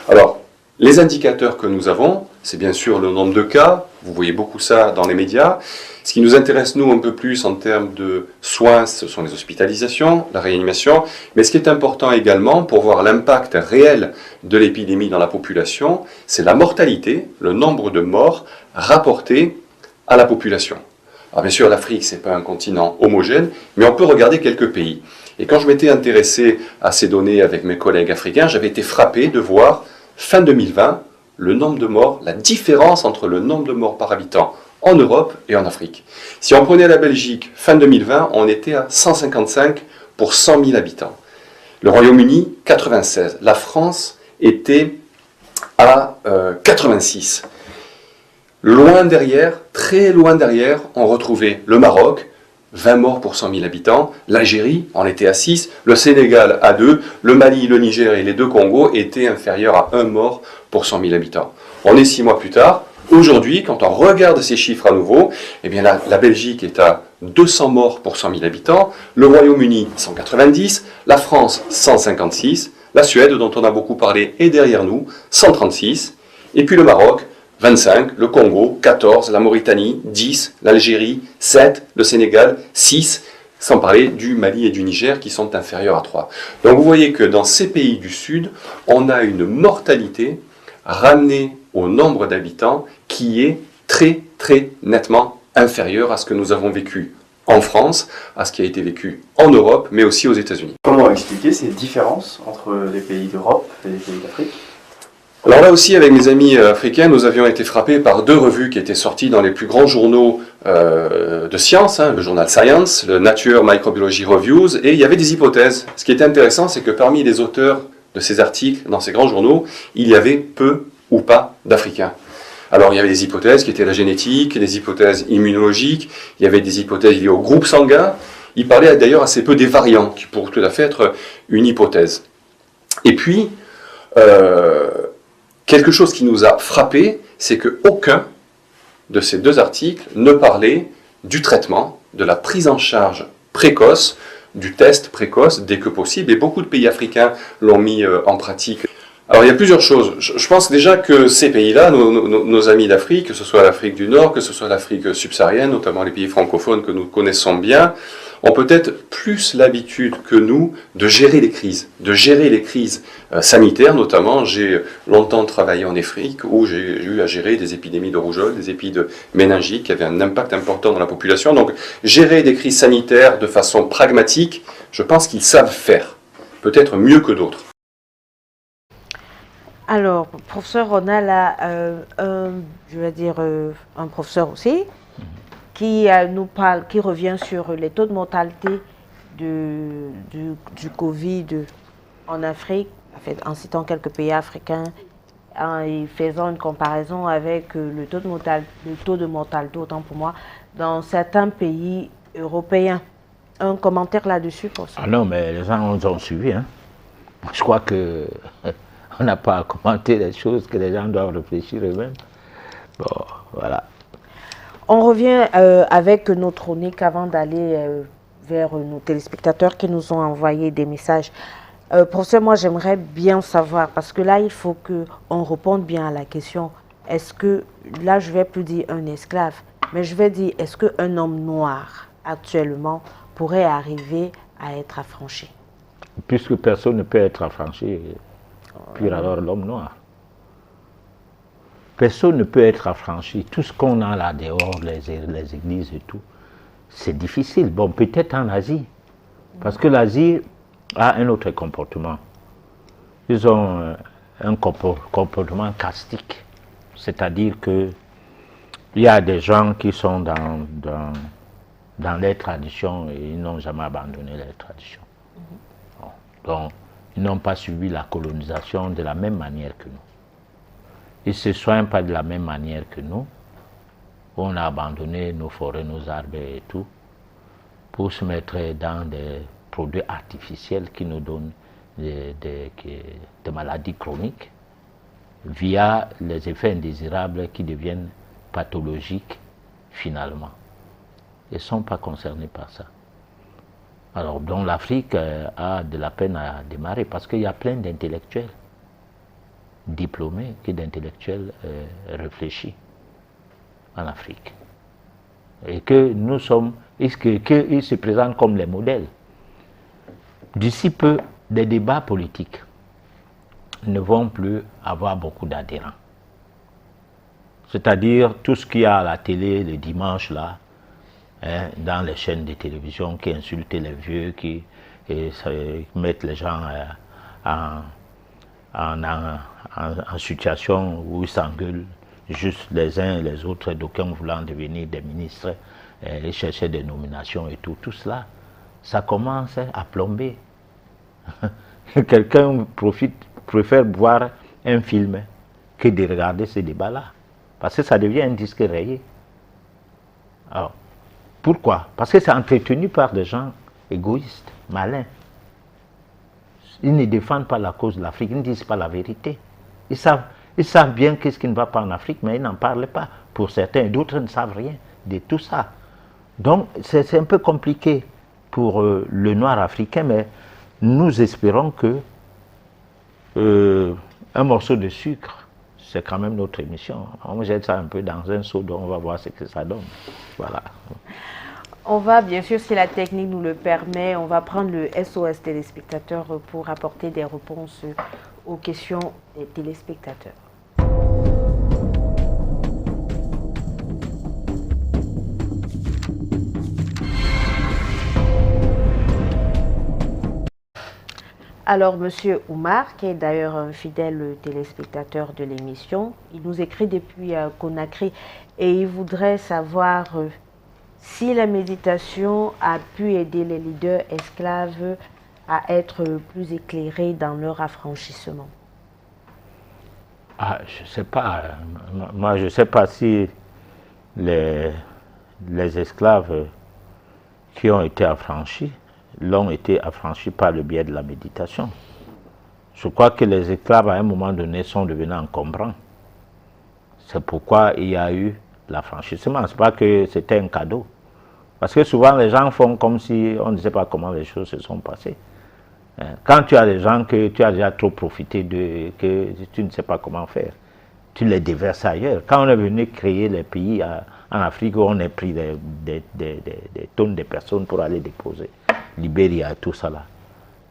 Alors, les indicateurs que nous avons, c'est bien sûr le nombre de cas, vous voyez beaucoup ça dans les médias. Ce qui nous intéresse, nous, un peu plus en termes de soins, ce sont les hospitalisations, la réanimation. Mais ce qui est important également, pour voir l'impact réel de l'épidémie dans la population, c'est la mortalité, le nombre de morts rapportés à la population. Alors bien sûr, l'Afrique, ce n'est pas un continent homogène, mais on peut regarder quelques pays. Et quand je m'étais intéressé à ces données avec mes collègues africains, j'avais été frappé de voir, fin 2020, le nombre de morts, la différence entre le nombre de morts par habitant en Europe et en Afrique. Si on prenait la Belgique, fin 2020, on était à 155 pour 100 000 habitants. Le Royaume-Uni, 96. La France était à 86. Loin derrière, très loin derrière, on retrouvait le Maroc, 20 morts pour 100 000 habitants. L'Algérie, on était à 6. Le Sénégal à 2. Le Mali, le Niger et les 2 Congos étaient inférieurs à 1 mort pour 100 000 habitants. On est 6 mois plus tard. Aujourd'hui, quand on regarde ces chiffres à nouveau, eh bien la Belgique est à 200 morts pour 100 000 habitants. Le Royaume-Uni, 190. La France, 156. La Suède, dont on a beaucoup parlé, est derrière nous, 136. Et puis le Maroc, 25, le Congo, 14, la Mauritanie, 10, l'Algérie, 7, le Sénégal, 6, sans parler du Mali et du Niger qui sont inférieurs à 3. Donc vous voyez que dans ces pays du Sud, on a une mortalité ramenée au nombre d'habitants qui est très très nettement inférieure à ce que nous avons vécu en France, à ce qui a été vécu en Europe, mais aussi aux États-Unis. Comment expliquer ces différences entre les pays d'Europe et les pays d'Afrique? Alors là aussi, avec mes amis africains, nous avions été frappés par 2 revues qui étaient sorties dans les plus grands journaux de science, le journal Science, le Nature Microbiology Reviews, et il y avait des hypothèses. Ce qui était intéressant, c'est que parmi les auteurs de ces articles, dans ces grands journaux, il y avait peu ou pas d'Africains. Alors il y avait des hypothèses qui étaient la génétique, des hypothèses immunologiques, il y avait des hypothèses liées au groupe sanguin. Il parlait d'ailleurs assez peu des variants, qui pourraient tout à fait être une hypothèse. Et puis, quelque chose qui nous a frappé, c'est qu'aucun de ces 2 articles ne parlait du traitement, de la prise en charge précoce, du test précoce dès que possible, et beaucoup de pays africains l'ont mis en pratique. Alors il y a plusieurs choses. Je pense déjà que ces pays-là, nos amis d'Afrique, que ce soit l'Afrique du Nord, que ce soit l'Afrique subsaharienne, notamment les pays francophones que nous connaissons bien, ont peut-être plus l'habitude que nous de gérer les crises sanitaires notamment. J'ai longtemps travaillé en Afrique où j'ai eu à gérer des épidémies de rougeole, des épidémies de méningite qui avaient un impact important dans la population. Donc gérer des crises sanitaires de façon pragmatique, je pense qu'ils savent faire, peut-être mieux que d'autres. Alors, professeur Ronald a un professeur aussi qui nous parle, qui revient sur les taux de mortalité du Covid en Afrique, en citant quelques pays africains, et faisant une comparaison avec le taux de mortalité, autant pour moi, dans certains pays européens. Un commentaire là-dessus pour ça? Ah non, mais les gens nous ont suivis. Hein. Je crois que on n'a pas à commenter des choses que les gens doivent réfléchir eux-mêmes. Bon, voilà. On revient avec nos chroniques avant d'aller vers nos téléspectateurs qui nous ont envoyé des messages. Professeur, moi j'aimerais bien savoir, parce que là il faut qu'on réponde bien à la question, est-ce que, là je ne vais plus dire un esclave, mais je vais dire, est-ce qu'un homme noir actuellement pourrait arriver à être affranchi? Puisque personne ne peut être affranchi, puis alors l'homme noir. Personne ne peut être affranchi. Tout ce qu'on a là dehors, les églises et tout, c'est difficile. Bon, peut-être en Asie, parce que l'Asie a un autre comportement. Ils ont un comportement castique. C'est-à-dire que il y a des gens qui sont dans les traditions et ils n'ont jamais abandonné les traditions. Bon. Donc, ils n'ont pas suivi la colonisation de la même manière que nous. Ils ne se soignent pas de la même manière que nous. On a abandonné nos forêts, nos arbres et tout, pour se mettre dans des produits artificiels qui nous donnent des maladies chroniques, via les effets indésirables qui deviennent pathologiques finalement. Ils ne sont pas concernés par ça. Alors, donc l'Afrique a de la peine à démarrer parce qu'il y a plein d'intellectuels diplômés et d'intellectuels réfléchis en Afrique. Et que nous sommes, qu'ils se présentent comme les modèles. D'ici peu, des débats politiques ne vont plus avoir beaucoup d'adhérents. C'est-à-dire tout ce qu'il y a à la télé le dimanche là, hein, dans les chaînes de télévision qui insultent les vieux, qui mettent les gens en situation où ils s'engueulent, juste les uns et les autres, d'aucuns voulant devenir des ministres, et chercher des nominations et tout. Tout cela, ça commence à plomber. Quelqu'un préfère voir un film que de regarder ces débats-là. Parce que ça devient un disque rayé. Alors, pourquoi? Parce que c'est entretenu par des gens égoïstes, malins. Ils ne défendent pas la cause de l'Afrique, ils ne disent pas la vérité. Ils savent bien qu'est-ce qui ne va pas en Afrique, mais ils n'en parlent pas. Pour certains, d'autres ne savent rien de tout ça. Donc, c'est un peu compliqué pour le noir africain, mais nous espérons que un morceau de sucre, c'est quand même notre émission. On jette ça un peu dans un seau, donc on va voir ce que ça donne. Voilà. On va, bien sûr, si la technique nous le permet, on va prendre le SOS téléspectateurs pour apporter des réponses aux questions des téléspectateurs. Alors, Monsieur Oumar, qui est d'ailleurs un fidèle téléspectateur de l'émission, il nous écrit depuis Conakry et il voudrait savoir si la méditation a pu aider les leaders esclaves à être plus éclairés dans leur affranchissement. Ah, je ne sais pas. Moi, je ne sais pas si les esclaves qui ont été affranchis l'ont été affranchis par le biais de la méditation. Je crois que les esclaves, à un moment donné, sont devenus encombrants. C'est pourquoi il y a eu l'affranchissement. Ce n'est pas que c'était un cadeau. Parce que souvent, les gens font comme si on ne sait pas comment les choses se sont passées. Quand tu as des gens que tu as déjà trop profité d'eux, que tu ne sais pas comment faire, tu les déverses ailleurs. Quand on est venu créer les pays en Afrique, où on a pris des tonnes de personnes pour aller déposer, Libéria, tout ça là.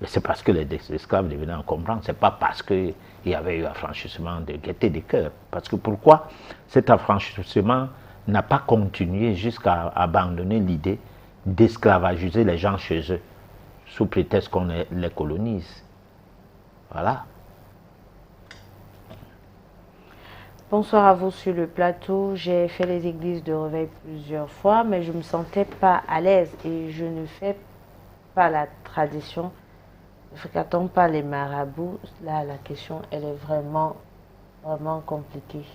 C'est parce que les esclaves devenaient encombrants, c'est pas parce qu'il y avait eu affranchissement de gaieté des cœurs. Parce que pourquoi cet affranchissement n'a pas continué jusqu'à abandonner l'idée d'esclavagiser les gens chez eux, sous prétexte qu'on les colonise. Voilà. Bonsoir à vous sur le plateau. J'ai fait les églises de réveil plusieurs fois, mais je ne me sentais pas à l'aise et je ne fais pas la tradition. Ne fréquentons pas les marabouts. Là, la question, elle est vraiment, vraiment compliquée.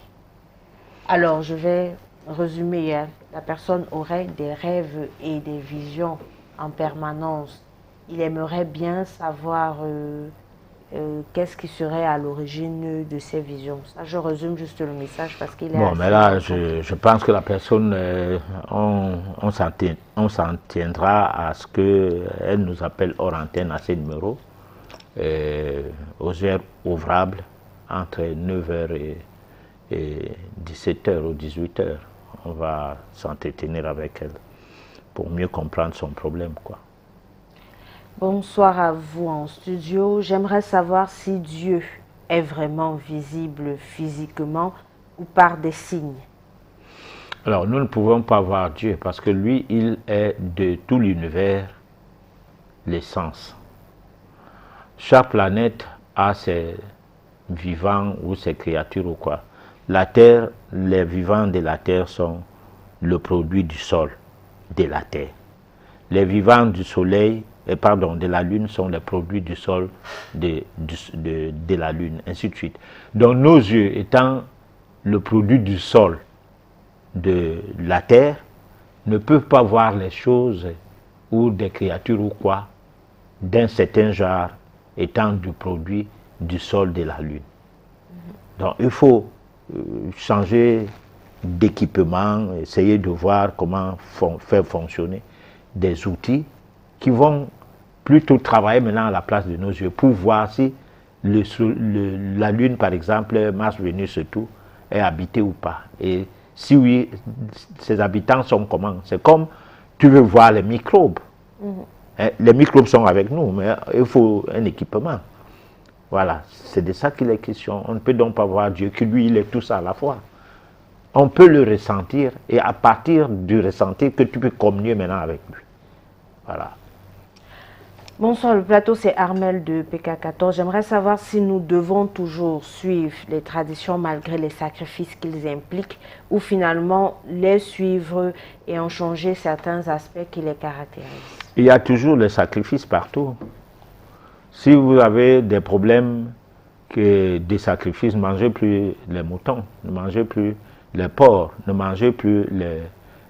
Alors, je vais résumer. Hein. La personne aurait des rêves et des visions en permanence. Il aimerait bien savoir qu'est-ce qui serait à l'origine de ces visions. Ça, je résume juste le message parce qu'il est... Bon, mais là, je pense que la personne, on s'en tiendra à ce qu'elle nous appelle hors antenne à ces numéros, aux heures ouvrables, entre 9h et 17h ou 18h, on va s'entretenir avec elle pour mieux comprendre son problème, quoi. Bonsoir à vous en studio. J'aimerais savoir si Dieu est vraiment visible physiquement ou par des signes. Alors, nous ne pouvons pas voir Dieu parce que lui, il est de tout l'univers l'essence. Chaque planète a ses vivants ou ses créatures ou quoi. La Terre, les vivants de la Terre sont le produit du sol, de la Terre. Les vivants du Soleil, de la Lune sont les produits du sol, de la Lune, ainsi de suite. Donc nos yeux étant le produit du sol de la Terre, ne peuvent pas voir les choses ou des créatures ou quoi d'un certain genre étant du produit du sol de la Lune. Donc il faut changer d'équipement, essayer de voir comment faire fonctionner des outils qui vont plutôt travailler maintenant à la place de nos yeux pour voir si la Lune, par exemple, Mars, Vénus et tout, est habitée ou pas. Et si oui, ses habitants sont comment? C'est comme tu veux voir les microbes. Les microbes sont avec nous, mais il faut un équipement. Voilà, c'est de ça qu'il est question. On ne peut donc pas voir Dieu, que lui, il est tout ça à la fois. On peut le ressentir, et à partir du ressentir, que tu peux communier maintenant avec lui. Voilà. Bonsoir, le plateau, c'est Armel de PK14. J'aimerais savoir si nous devons toujours suivre les traditions malgré les sacrifices qu'ils impliquent, ou finalement les suivre et en changer certains aspects qui les caractérisent. Il y a toujours les sacrifices partout. Si vous avez des problèmes, des sacrifices, ne mangez plus les moutons, ne mangez plus les porcs, ne mangez plus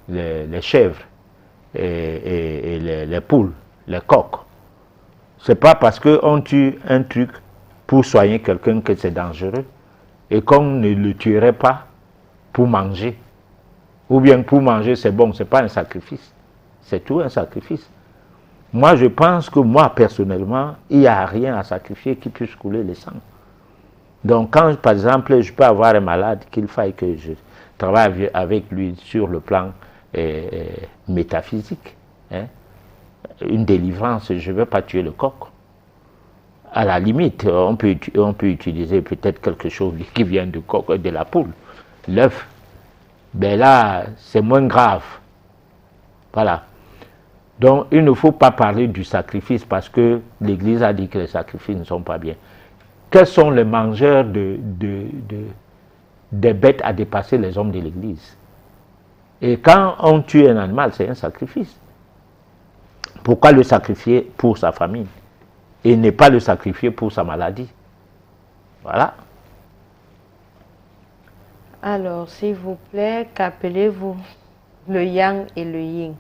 les chèvres et les poules, les coqs. Ce n'est pas parce qu'on tue un truc pour soigner quelqu'un que c'est dangereux et qu'on ne le tuerait pas pour manger. Ou bien pour manger c'est bon, ce n'est pas un sacrifice. C'est tout un sacrifice. Moi je pense que moi personnellement, il n'y a rien à sacrifier qui puisse couler le sang. Donc quand par exemple je peux avoir un malade qu'il faille que je travaille avec lui sur le plan métaphysique, hein, une délivrance, je ne vais pas tuer le coq. À la limite, on peut utiliser peut-être quelque chose qui vient du coq, de la poule, l'œuf. Mais là, c'est moins grave. Voilà. Donc, il ne faut pas parler du sacrifice parce que l'Église a dit que les sacrifices ne sont pas bien. Quels sont les mangeurs des bêtes à dépasser les hommes de l'Église? Et quand on tue un animal, c'est un sacrifice. Pourquoi le sacrifier pour sa famille et ne pas le sacrifier pour sa maladie? Voilà. Alors, s'il vous plaît, qu'appelez-vous le yang et le yin?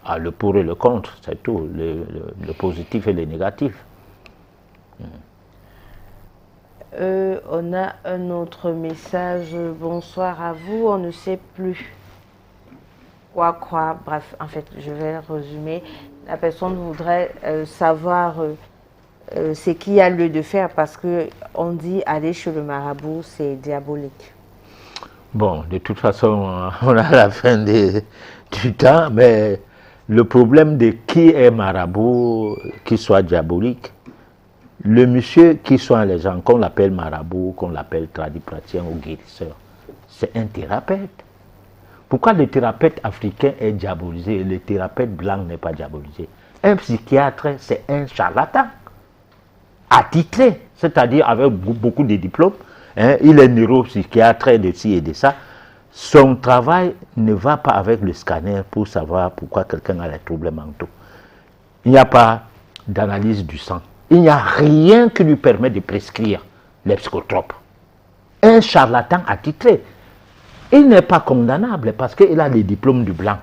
Ah, le pour et le contre, c'est tout. Le positif et le négatif. On a un autre message. Bonsoir à vous. On ne sait plus quoi croire. Bref, en fait, je vais résumer. La personne voudrait savoir ce qu'il y a lieu de faire parce qu'on dit aller chez le marabout, c'est diabolique. Bon, de toute façon, on a la fin du temps, mais le problème de qui est marabout, qu'il soit diabolique, le monsieur qui soigne les gens, qu'on l'appelle marabout, qu'on l'appelle tradipraticien ou guérisseur, c'est un thérapeute. Pourquoi le thérapeute africain est diabolisé et le thérapeute blanc n'est pas diabolisé? Un psychiatre, c'est un charlatan, attitré, c'est-à-dire avec beaucoup de diplômes. Hein, il est neuropsychiatre de ci et de ça. Son travail ne va pas avec le scanner pour savoir pourquoi quelqu'un a des troubles mentaux. Il n'y a pas d'analyse du sang. Il n'y a rien qui lui permet de prescrire les psychotropes. Un charlatan attitré. Il n'est pas condamnable parce qu'il a les diplômes du blanc,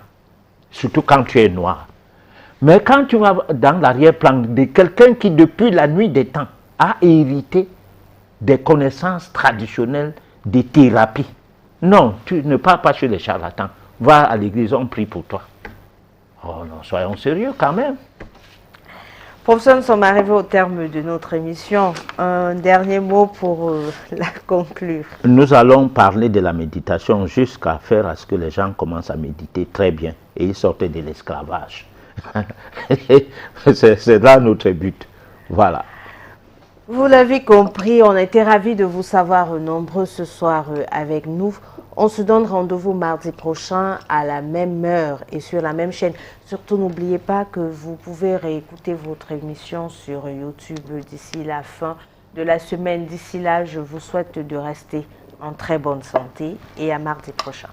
surtout quand tu es noir. Mais quand tu vas dans l'arrière-plan de quelqu'un qui, depuis la nuit des temps, a hérité des connaissances traditionnelles des thérapies, non, tu ne pars pas chez les charlatans. Va à l'église, on prie pour toi. Oh non, soyons sérieux quand même. Professeur, nous sommes arrivés au terme de notre émission. Un dernier mot pour la conclure. Nous allons parler de la méditation jusqu'à faire à ce que les gens commencent à méditer très bien et ils sortent de l'esclavage. C'est là notre but. Voilà. Vous l'avez compris, on a été ravis de vous savoir nombreux ce soir avec nous. On se donne rendez-vous mardi prochain à la même heure et sur la même chaîne. Surtout, n'oubliez pas que vous pouvez réécouter votre émission sur YouTube d'ici la fin de la semaine. D'ici là, je vous souhaite de rester en très bonne santé et à mardi prochain.